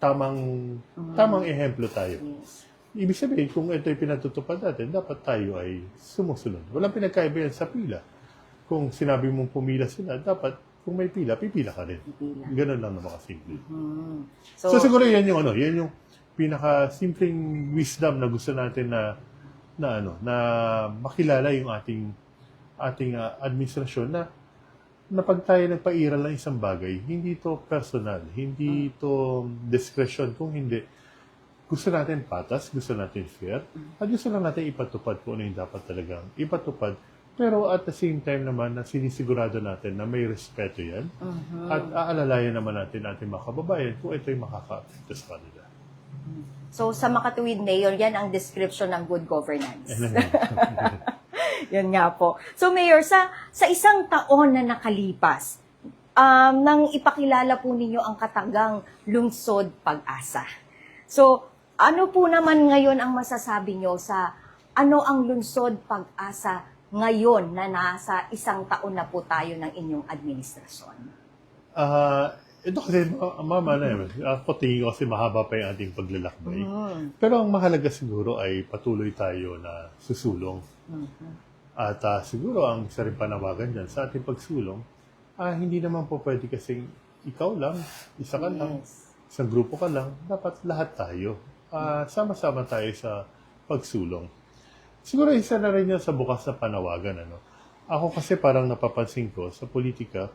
tamang ehemplo tayo. Yes. Ibig sabihin, kung ito'y pinatutupad natin, dapat tayo ay sumusunod. Walang pinagkaiba yan sa pila. Kung sinabi mong pumila sila, dapat kung may pila, pipila ka rin. Pipila. Ganun lang naman kasimple. So, So siguro yan yung pinaka-simpleng wisdom na gusto natin na makilala yung ating administrasyon na pag tayo nagpairal ng isang bagay, hindi to personal, hindi to discretion, kung hindi gusto natin patas, gusto natin fair, at gusto lang natin ipatupad kung ano yung dapat talagang ipatupad. Pero at the same time naman na sinisigurado natin na may respeto yan at aalalayan naman natin ating mga kababayan kung ito'y makaka-affect sa kanila. so sa Makatuwid Mayor, yan ang description ng good governance. Yan nga po. So Mayor, sa isang taon na nakalipas, nang ipakilala po ninyo ang katagang Lungsod Pag-asa. So, ano po naman ngayon ang masasabi nyo sa ano ang Lungsod Pag-asa ngayon na nasa isang taon na po tayo ng inyong administrasyon? Ito kasi, mama ako tingin ko kasi mahaba pa yung ating paglalakbay. Pero ang mahalaga siguro ay patuloy tayo na susulong. At siguro ang isa rin panawagan dyan sa ating pagsulong, hindi naman po pwede kasing ikaw lang, isa ka lang, isang grupo ka lang, dapat lahat tayo. Sama-sama tayo sa pagsulong. Siguro isa na rin yan sa bukas na panawagan. Ako kasi parang napapansin ko sa politika,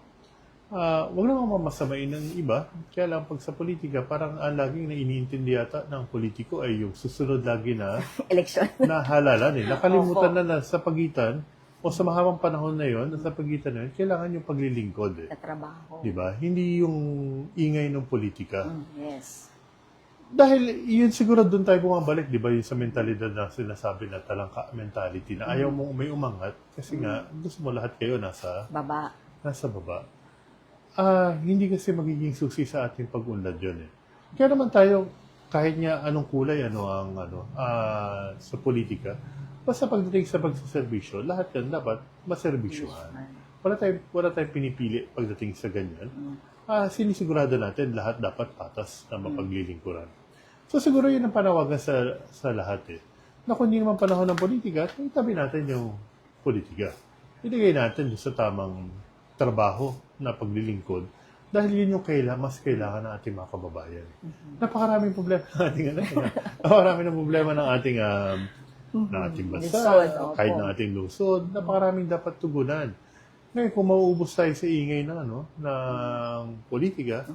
wag naman mamasamain ng iba, kaya lang pag sa politika, parang ang laging na iniintindi yata ng politiko ay yung susunod lagi na Election. na halalan Nakalimutan na sa pagitan o sa mahabang panahon na yon, sa pagitan na yun, kailangan yung paglilingkod. Sa trabaho. Diba? Hindi yung ingay ng politika. Yes. Dahil yun siguro doon tayo bumabalik, di ba, yung sa mentalidad na sinasabi na talangka mentality na ayaw mong may umangat kasi nga gusto mo lahat kayo nasa Baba. baba. Hindi kasi magiging susi sa ating pag-unlad yun Kaya naman tayo, kahit nga anong kulay, sa politika, basta pagdating sa pagsaservisyo, lahat yan dapat maservisyohan. Wala tayong pinipili pagdating sa ganyan. Sinisigurado natin lahat dapat patas na mapaglilingkuran. So siguro yun ang panawagan sa lahat Na kung hindi naman panahon ng politika, itabi natin yung politika. Iligay natin sa tamang trabaho na paglilingkod dahil yun yung mas kailangan ng ating mga kababayan. Napakaraming problema ng ating napakaraming problema ng ating bansa, Lungsod, kahit opo. ng ating lungsod, napakaraming dapat tugunan. Ngayon, kung mauubos tayo sa ingay ng politika,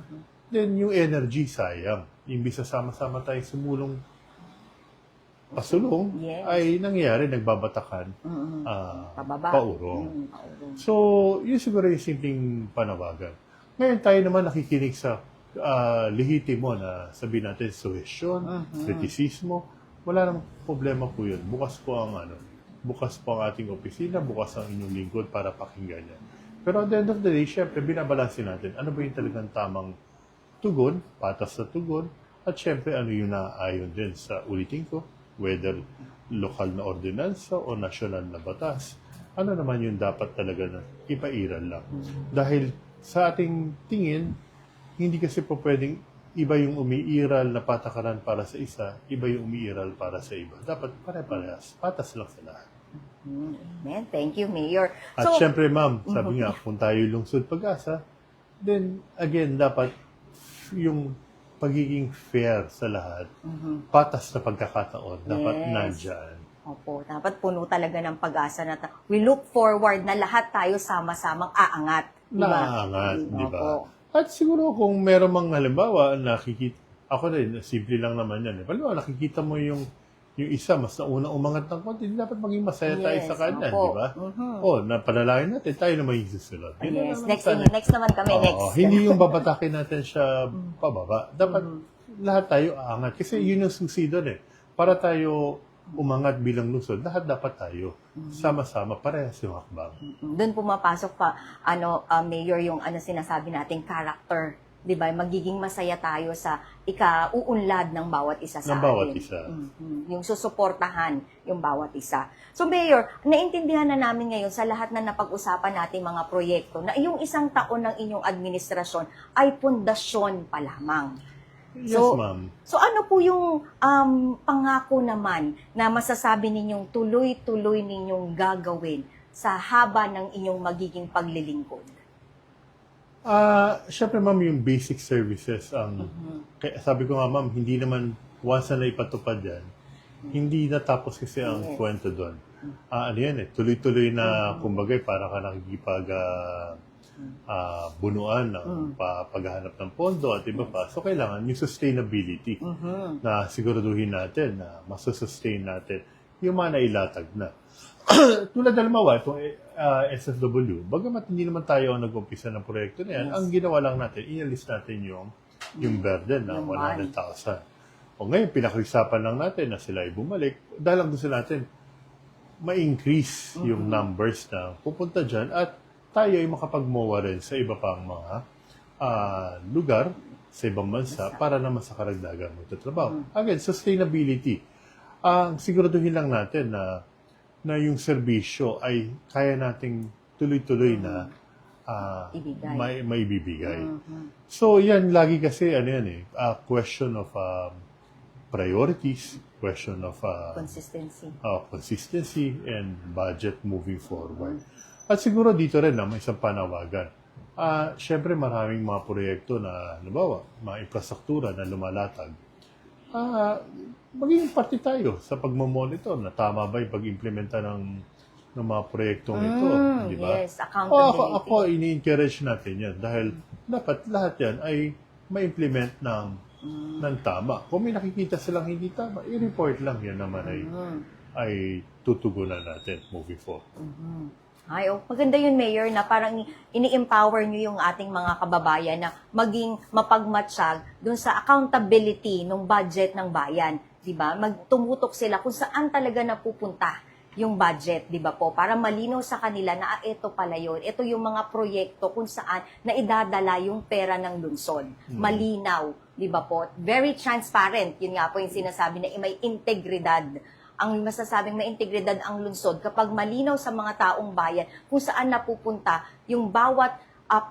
then yung energy sayang. Imbis na sama-sama tayo sumulong pasulong, Yes. ay nangyayari, nagbabatakan, Pababa. paurong. Paurong. So, yun siguro yung simpleng panawagan. Ngayon tayo naman nakikinig sa lehitimo na sabihin natin, suhesyon, kritisismo. Wala namang problema po yun. Bukas po ang ating opisina, bukas ang inyong lingkod para pakinggan yan. Pero at the end of the day, syempre, binabalansin natin ano ba yung talagang tamang tugon, patas na tugon, at syempre, ano yung naayon din sa ulitin ko, whether lokal na ordinansa o nasyonal na batas. Ano naman yung dapat talaga na ipairal lang. Dahil sa ating tingin, hindi kasi po pwedeng iba yung umiiral na patakaran para sa isa, iba yung umiiral para sa iba. Dapat pare-parehas, patas lang sa lahat. Amen. Thank you, Mayor. At syempre, ma'am, sabi nga, kung tayo lungsod pag-asa, then, again, dapat yung pagiging fair sa lahat, patas na pagkakataon, dapat Yes. nandyan. Opo, dapat puno talaga ng pag-asa na we look forward na lahat tayo sama-samang aangat. Diba? Naaangat, di ba? Opo. At siguro kung meron mang halimbawa, ako rin, simple lang naman yan. Halimbawa, nakikita mo yung yung isa, mas naunang umangat ng konti, hindi dapat maging masaya tayo Yes, sa kanya, opo. di ba? O, napanalangin natin, tayo naman yung susunod. Yun na Yes, naman next, sana. next naman kami, Oo, next. hindi yung babatakin natin siya pababa. Dapat lahat tayo aangat. Kasi yun yung susi doon eh. Para tayo umangat bilang lungsod, lahat dapat tayo sama-sama, parehas yung hakbang. Doon pumapasok pa, Mayor, yung sinasabi nating character. 'Di ba? Magiging masaya tayo sa ikauunlad ng bawat isa sa Ng bawat atin. isa. Yung susuportahan yung bawat isa. So Mayor, naintindihan na namin ngayon sa lahat na napag-usapan nating mga proyekto na yung isang taon ng inyong administrasyon ay pundasyon pa lamang. Yes, ma'am. So ano po yung pangako naman na masasabi ninyong tuloy-tuloy ninyong gagawin sa haba ng inyong magiging paglilingkod? Syempre, ma'am, yung basic services ang kaya sabi ko nga, ma'am, hindi naman once na ipatupad yan, hindi natapos kasi ang Yes. kwento doon. Ano yan eh, tuloy-tuloy na kumbaga para ka nakikipag bunuan ng paghahanap ng pondo at iba pa. So, kailangan yung sustainability na siguraduhin natin na masusustain natin yung mga nailatag na. Tulad na lumawa, itong SFW, bagamat hindi naman tayo ang nag-umpisa ng proyekto na yan, ang ginawa lang natin, inalis natin yung burden na Yung 100,000. O ngayon, pinakrisapan lang natin na sila ay bumalik, dahil lang gusto natin ma-increase yung numbers na pupunta dyan at tayo ay makapag-MOA rin sa iba pang mga lugar sa ibang bansa para naman sa karagdagan magtatrabaho. Again, sustainability. Ang siguraduhin lang natin na yung serbisyo ay kaya nating tuloy-tuloy na Ibigay. may ibibigay. So, yan, lagi kasi, question of priorities, question of consistency and budget moving forward. At siguro dito rin may isang panawagan. Siyempre, maraming mga proyekto na, halimbawa, mga infrastruktura na lumalatag. Maging parte tayo sa pagmamonitor na tama ba yung pag-implementa ng mga proyektong ito, di ba? Yes, accountability. Ako ini-encourage natin yan dahil dapat lahat yan ay ma-implement ng tama. Kung may nakikita silang hindi tama, i-report lang yan naman ay tutugunan natin moving forward. Ay, maganda yun, Mayor, na parang ini-empower nyo yung ating mga kababayan na maging mapagmatsyag dun sa accountability ng budget ng bayan. Diba? Magtumutok sila kung saan talaga napupunta yung budget, di ba po? Para malinaw sa kanila na ito pala yun. Ito yung mga proyekto kung saan na idadala yung pera ng lungsod. Malinaw, di ba po? Very transparent. Yun nga po yung sinasabi na may integridad. Ang masasabing may integridad ang lungsod kapag malinaw sa mga taong bayan kung saan napupunta yung bawat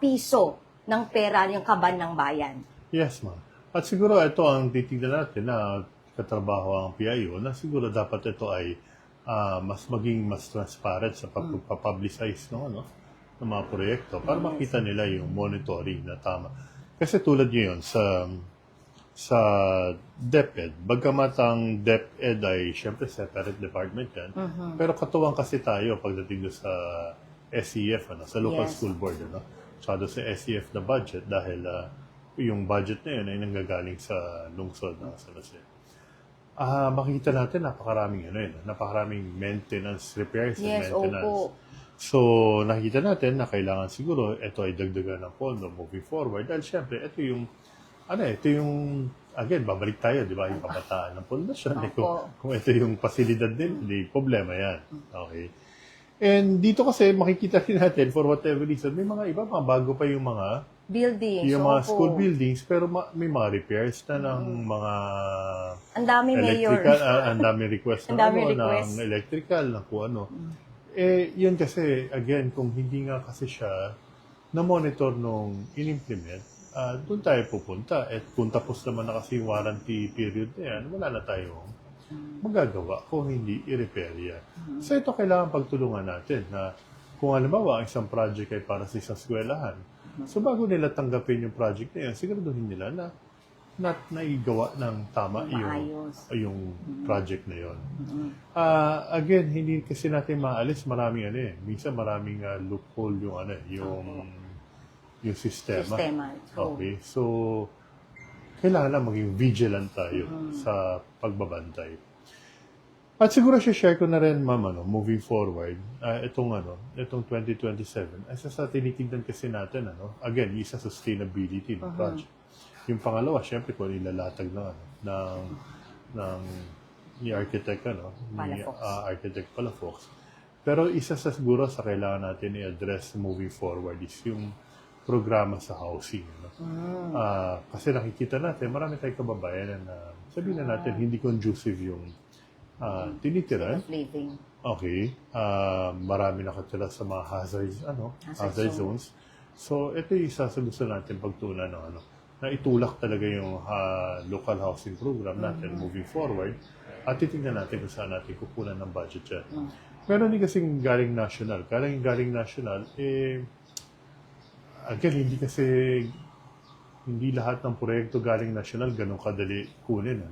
piso ng pera, yung kaban ng bayan. Yes, ma'am. At siguro ito ang titignan natin na katrabaho ang PIO na siguro dapat ito ay maging mas transparent sa pagpapublicize ng mga proyekto para makita nila yung monitoring na tama. Kasi tulad nyo yun, sa DepEd, bagamat ang DepEd ay syempre separate department yan, pero katuwang kasi tayo pagdating doon sa SEF, sa local Yes. school board, tsaka doon sa SEF na budget dahil yung budget na yun ay nanggagaling sa lungsod ng San Jose. Makikita natin napakaraming maintenance, repairs and Yes, maintenance. opo. So, nakikita natin na kailangan siguro ito ay dagdagan ng pondo moving forward dahil syempre ito yung again, babalik tayo, di ba, yung kabataan ng pundasyon. Kung ito yung pasilidad din, hindi problema yan. Okay. And dito kasi makikita rin natin, for whatever reason, may mga iba, mga bago pa yung mga Buildings. yung mga school buildings, pero may mga repairs na ng mga Ang dami, Mayor. electrical, ang dami request Ang ng, dami request. ng electrical, ng kung ano. Yun kasi, again, kung hindi nga kasi siya na-monitor nung in-implement, doon tayo pupunta. At kung tapos naman na kasi yung warranty period na yan, wala na tayong magagawa kung hindi i-repair yan. So ito kailangan pagtulungan natin na kung halimbawa ang isang project ay para sa isang eskwelahan, so bago nila tanggapin yung project na yan, siguraduhin nila na naigawa ng tama yung project na yun. Again, hindi kasi natin maalis maraming minsan maraming loophole yung sistema. Okay, so kailangan lang maging vigilant tayo sa pagbabantay. At siguro share ko na rin, ma'am, moving forward, itong 2027, ay sa tinitignan kasi natin, again, isa sustainability ng project. Yung pangalawa, syempre, kung ilalatag ng ni architect, Palafox. architect Palafox. Pero isa sa siguro sa kailangan natin i-address moving forward is yung programa sa housing. Kasi nakikita natin, marami tayong kababayan na sabihin na natin, hindi conducive yung tinitiran. Of living. Okay. Marami nakatira sa mga hazard zones. So, ito yung isa sa gusto natin pagtunan na itulak talaga yung local housing program natin moving forward at titingnan natin kung saan natin kukunan ng budget dyan. Meron din kasing galing national. Galing national, again, hindi lahat ng proyekto galing national ganun kadali kunin,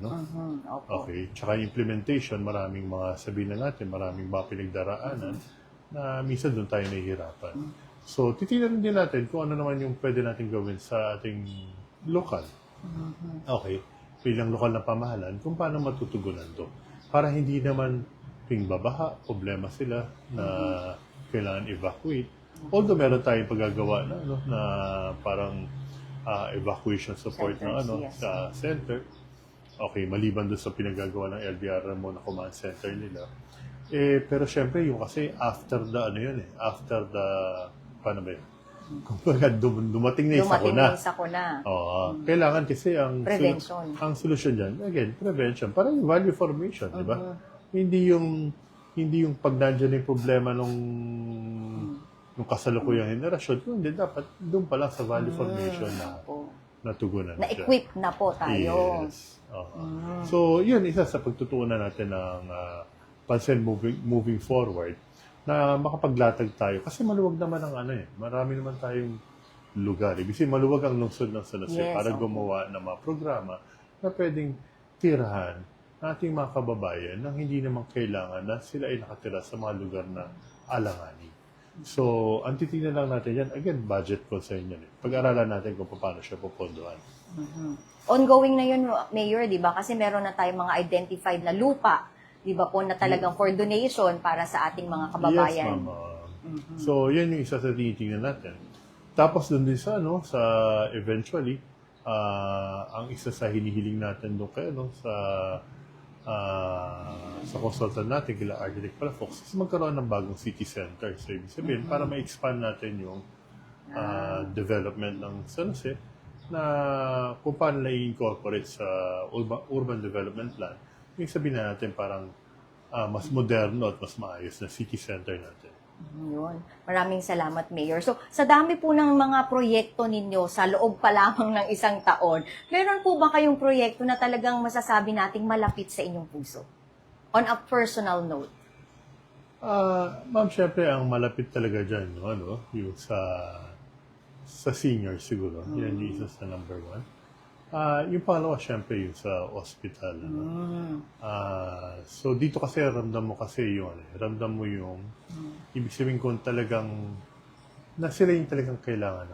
Opo. Okay. Tsaka implementation, maraming maraming mga pinagdaraanan na minsan doon tayo nahihirapan. So, titignan din natin kung ano naman yung pwede natin gawin sa ating lokal. Okay. Bilang lokal na pamahalan, kung paano matutugunan to. Para hindi naman babaha, problema sila na kailangan evacuate. Although meron tayong paggagawa na parang evacuation support Centers, yes. sa center. Okay, maliban doon sa pinagagawa ng LBR mo na command center nila. Pero syempre, yung kasi after the, paano ba yun? Kumbaga, dumating na yung sakuna. Kailangan kasi Prevention. ang solusyon dyan, again, prevention. Parang yung value formation, di ba? Hindi yung pag nandiyan yung problema nung kasalukuyang henerasyon, kundi dapat doon pa lang sa value formation na natugunan. Na-equip na po tayo. Yes. So, yun, isa sa pagtutuunan natin ng pansin moving forward na makapaglatag tayo. Kasi maluwag naman ang marami naman tayong lugar. Ibig sabihin, maluwag ang lungsod ng San Jose para gumawa ng mga programa na pwedeng tirahan ng ating mga kababayan nang hindi naman kailangan na sila ay nakatira sa mga lugar na alanganin. So, ang titignan lang natin yan, again, budget concern yan. Pag-aralan natin kung paano siya pupondohan. Ongoing na yun, Mayor, di ba? Kasi meron na tayong mga identified na lupa, di ba po, na talagang for donation para sa ating mga kababayan. Yes, ma'am. So, yan yung isa sa tinitingnan natin. Tapos, dun din sa eventually, ang isa sa hinihiling natin doon kayo, sa consultant natin, kila Architect Palafox, is magkaroon ng bagong city center. So, ibig sabihin, para ma-expand natin yung development ng San Jose, na kung paano na i-incorporate sa urban development plan, yung sabihin natin parang mas moderno at mas maayos na city center natin. Yun. Maraming salamat, Mayor. So, sa dami po ng mga proyekto ninyo sa loob pa lamang ng isang taon, meron po ba kayong proyekto na talagang masasabi nating malapit sa inyong puso? On a personal note. Ma'am, syempre, ang malapit talaga dyan, yung sa senior siguro. Yan yung isa sa number one. Yung pangalawa, syempre, yung sa hospital. So, dito kasi ramdam mo yung ibig sabihin kung talagang na sila yung talagang kailangan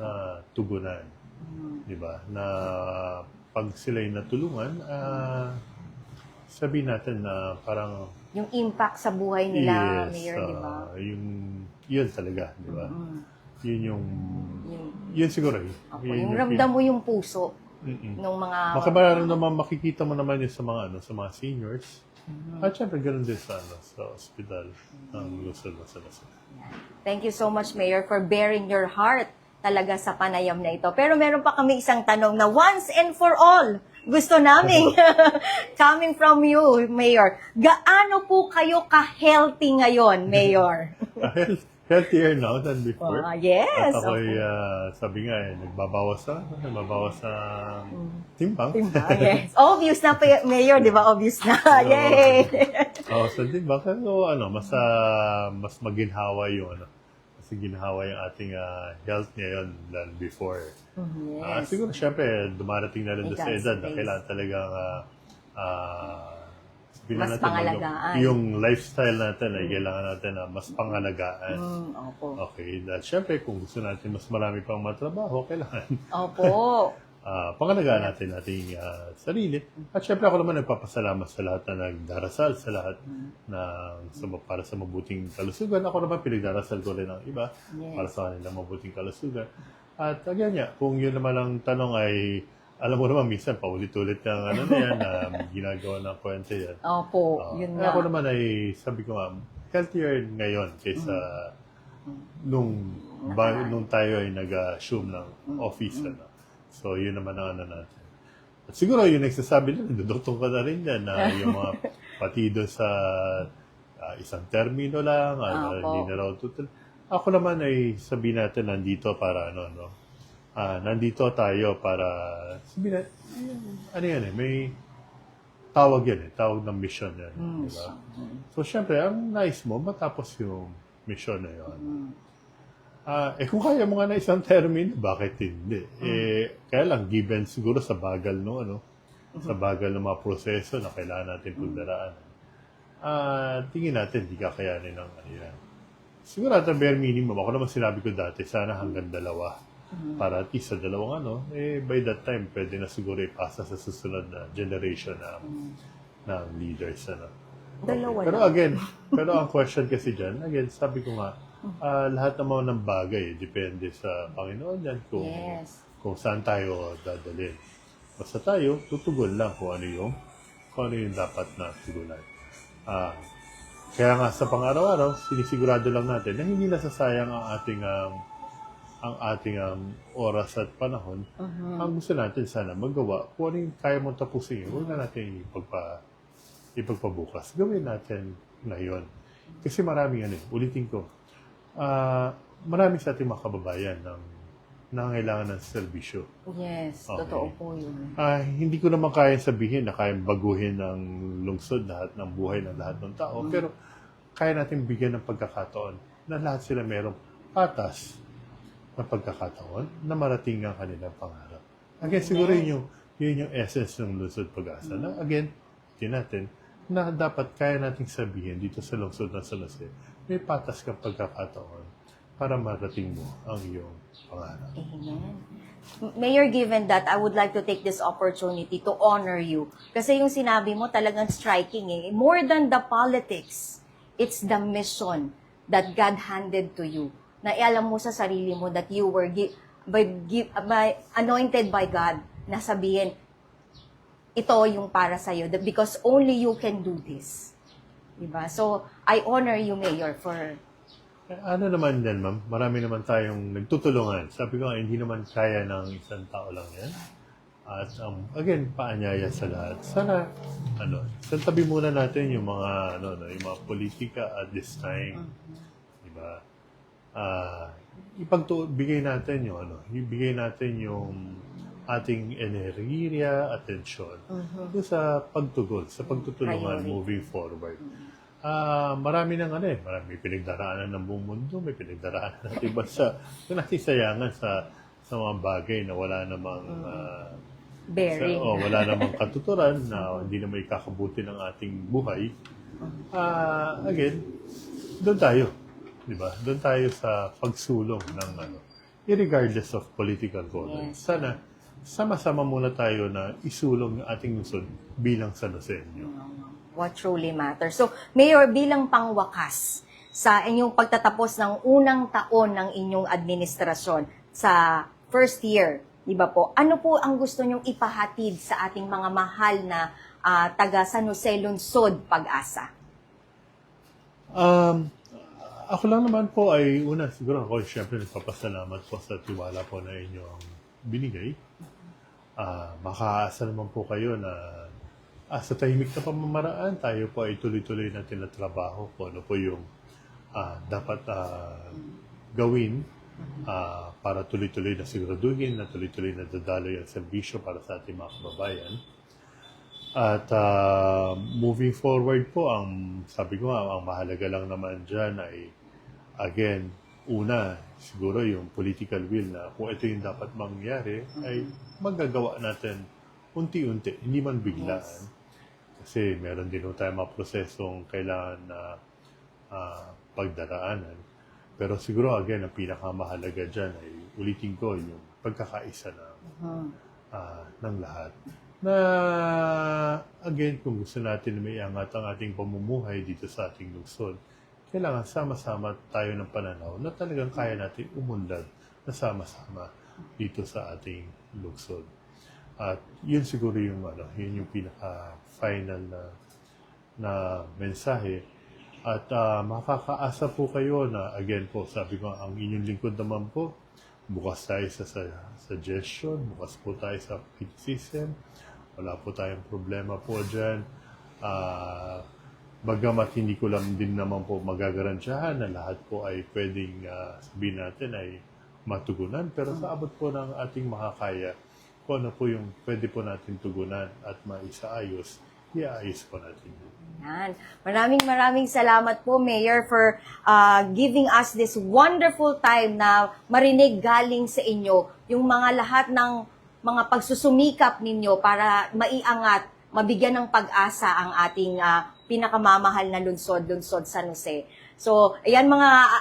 na tugunan. Diba? Na pag sila yung natulungan, sabihin natin na parang Yung impact sa buhay nila, Mayor, di ba? Yun talaga, di ba? Yun siguro. Yung ramdam mo yung puso nung mga... Makikita mo naman yun sa mga seniors. At syempre, ganun din sa hospital ng Luzon. Thank you so much, Mayor, for bearing your heart talaga sa panayam na ito. Pero meron pa kami isang tanong na once and for all, gusto namin, coming from you, Mayor, gaano po kayo ka-healthy ngayon, Mayor? Healthier now than before. Yes. At ako'y, sabi nga nagbabawas na timbang. Yes. Obvious na, Mayor, di ba? Obvious na. Yay! Sa timbang. So, mas maginhawa yung, mas ginhawa yung ating health ngayon than before. Yes. Siguro, syempre, dumarating na rin doon sa edad na kailangan talagang mas pangalagaan. Yung lifestyle natin ay kailangan natin na mas pangalagaan. Opo. Okay. Dahil syempre, kung gusto natin mas marami pang matrabaho, kailangan. Opo. pangalagaan natin ating sarili. At syempre ako naman nagpapasalamat sa lahat na nagdarasal, sa lahat para sa mabuting kalusugan. Ako naman pinagdarasal ko rin ang iba para sa kanilang mabuting kalusugan. At again kung yun naman ang tanong ay, alam mo naman minsan paulit-ulit ang ano na yan, ginagawa ng kwento yan. Opo, yun nga. Ako naman ay, sabi ko nga, healthier ngayon kaysa nung tayo ay nag-assume ng office. So, yun naman ang ano natin. At siguro, yung nagsasabi na, dudutong ka na rin yan, na yung mga partido sa isang termino lang, hindi na raw tutul. Ako naman ay sabihin natin, nandito para nandito tayo para, sabihin natin, ano yan may tawag yan tawag ng mission yan. Diba? So, syempre, ang nais mo, matapos yung mission na yun. Kung kaya mo nga na isang termino, bakit hindi? Kaya lang, given siguro sa bagal sa bagal ng mga proseso na kailangan natin pagdaraanan. Tingin natin, di kakayanin ng ano yan. Siguro at ang bare minimum, ako naman sinabi ko dati, sana hanggang 2. Para at least sa 2 by that time, pwede na siguro ipasa sa susunod na generation ng leaders. Dalawa Pero lang. pero ang question kasi dyan, sabi ko nga, lahat naman ng bagay, depende sa Panginoon yan kung saan tayo dadalhin. Basta tayo, tutugon lang kung ano yung dapat na tugunan. Kaya nga sa pang-araw-araw, sinisigurado lang natin na hindi nasasayang ang ating oras at panahon. Ang gusto natin sana magawa, kung ano yung kaya mong tapusin, huwag na natin ipagpabukas. Gawin natin ngayon. Kasi maraming ulitin ko, marami sa ating mga kababayan nangangailangan ng serbisyo. Yes, Okay. totoo po yun. Hindi ko naman kaya sabihin na kaya baguhin ng lungsod lahat ng buhay ng lahat ng tao, pero kaya natin bigyan ng pagkakataon na lahat sila merong patas na pagkakataon na marating ang kanilang pangarap. Again, siguro yun yung essence ng lungsod pag-asa. Na again, natin na dapat kaya nating sabihin dito sa lungsod ng San Jose, may patas kang pagkakataon para marating mo ang iyong pangarap. Amen. Mayor, given that, I would like to take this opportunity to honor you. Kasi yung sinabi mo talagang striking More than the politics, it's the mission that God handed to you. Na alam mo sa sarili mo that you were anointed by God na sabihin, ito yung para sa'yo because only you can do this. Diba? So, I honor you, Mayor, for... Ano naman din, ma'am? Marami naman tayong nagtutulungan. Sabi ko nga, hindi naman kaya ng isang tao lang yan. At again, paanyaya sa lahat. Sana, tabi muna natin yung mga, yung mga politika at this time. Diba? Bigay natin ibigay natin yung ating enerhiya, atensyon sa pagtugon, sa pagtutulungan moving forward. Marami marami pinagdaraanan ng buong mundo, may pinagdaraanan ng ibang bansa. Kung natin sayangan sa mga bagay na wala namang bearing. wala namang katuturan na hindi naman ikakabuti ng ating buhay. Again, doon tayo. Diba? Doon tayo sa pagsulong ng irregardless of political color. Yes. Sana, sama-sama muna tayo na isulong yung ating lungsod bilang San Joseño. What truly matters. So, Mayor, bilang pangwakas sa inyong pagtatapos ng unang taon ng inyong administrasyon sa first year, di ba po, ano po ang gusto nyong ipahatid sa ating mga mahal na taga San Jose Lungsod Pag-asa? Ako lang naman po ay siguro ako syempre nagpapasalamat po sa tiwala po na inyong binigay. Makaasa naman po kayo na sa tahimik na pamamaraan, tayo po ay tuloy-tuloy na tinatrabaho kung ano po yung dapat gawin para tuloy-tuloy na siguraduhin na tuloy-tuloy na dadaloy ang serbisyo para sa ating mga kababayan. At moving forward po, sabi ko nga, ang mahalaga lang naman dyan ay, again, una, siguro yung political will na kung ito yung dapat mangyari, ay magagawa natin unti-unti, hindi man biglaan. Kasi meron din tayong mga prosesong kailangan na pagdaraanan. Pero siguro, again, ang pinakamahalaga dyan ay, ulitin ko, yung pagkakaisa ng ng lahat. Na, again, kung gusto natin na may angat ang ating pamumuhay dito sa ating lungsod, kailangan sama-sama tayo ng pananaw na talagang kaya natin umunlad na sama-sama dito sa ating lungsod. At yun siguro yung, yun yung pinaka-final na mensahe. At makakaasa po kayo na, again po, sabi ko, ang inyong lingkod naman po, bukas tayo sa suggestion, bukas po tayo sa criticism, wala po tayong problema po dyan. Bagamat hindi ko lang din naman po magagarantiyahan na lahat po ay pwedeng sabihin natin ay matugunan, pero sa abot po ng ating makakaya, kung ano po yung pwede po natin tugunan at maisaayos, iaayos po natin. Yan. Maraming salamat po, Mayor, for giving us this wonderful time na marinig galing sa inyo yung mga lahat ng mga pagsusumikap ninyo para maiangat, mabigyan ng pag-asa ang ating pinakamamahal na lungsod San Jose. So, ayan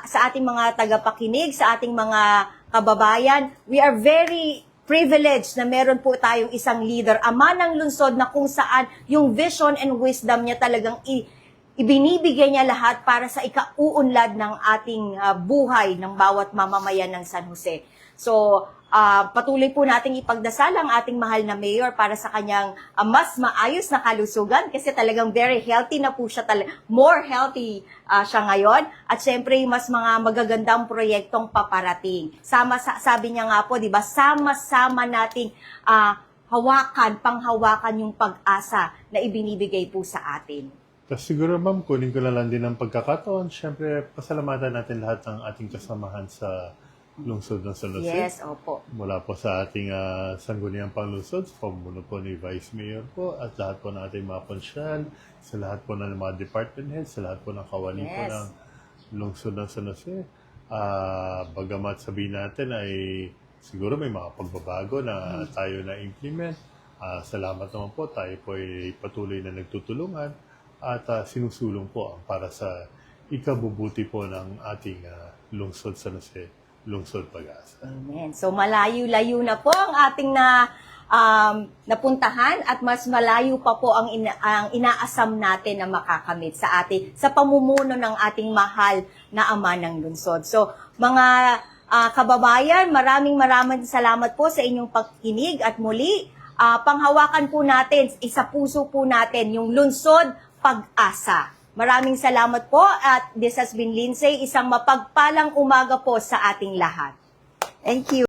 sa ating mga tagapakinig, sa ating mga kababayan, we are very privilege na meron po tayong isang leader, ama ng lungsod na kung saan yung vision and wisdom niya talagang ibinibigay niya lahat para sa ikauunlad ng ating buhay ng bawat mamamayan ng San Jose. So, patuloy po nating ipagdasal ang ating mahal na mayor para sa kanyang mas maayos na kalusugan kasi talagang very healthy na po siya, more healthy siya ngayon. At syempre, mas mga magagandang proyektong paparating. Sabi niya nga po, di ba, sama-sama nating panghawakan yung pag-asa na ibinibigay po sa atin. Tapos siguro ma'am, kunin ko lang din ng pagkakataon. Siyempre, pasalamatan natin lahat ng ating kasamahan sa lungsod ng San Jose. Yes, opo. Mula po sa ating sangguniang panglungsod, sa pamumuno po ni Vice Mayor po, at lahat po ng ating mga konsyal, sa lahat po ng mga department heads, sa lahat po ng kawani po Yes. ng lungsod ng San Jose. Bagamat sabihin natin ay siguro may mga pagbabago na tayo na implement. Salamat naman po, tayo po ay patuloy na nagtutulungan at sinusulong po para sa ikabubuti po ng ating lungsod San Jose. Lungsod Pag-asa. Amen. So malayo-layo na po ang ating napuntahan at mas malayo pa po ang inaasam natin na makakamit sa pamumuno ng ating mahal na ama ng lungsod. So mga kababayan, maraming salamat po sa inyong pagkinig at muli panghawakan po natin, isa puso po natin yung lungsod Pag-asa. Maraming salamat po at this has been Lindsay, isang mapagpalang umaga po sa ating lahat. Thank you.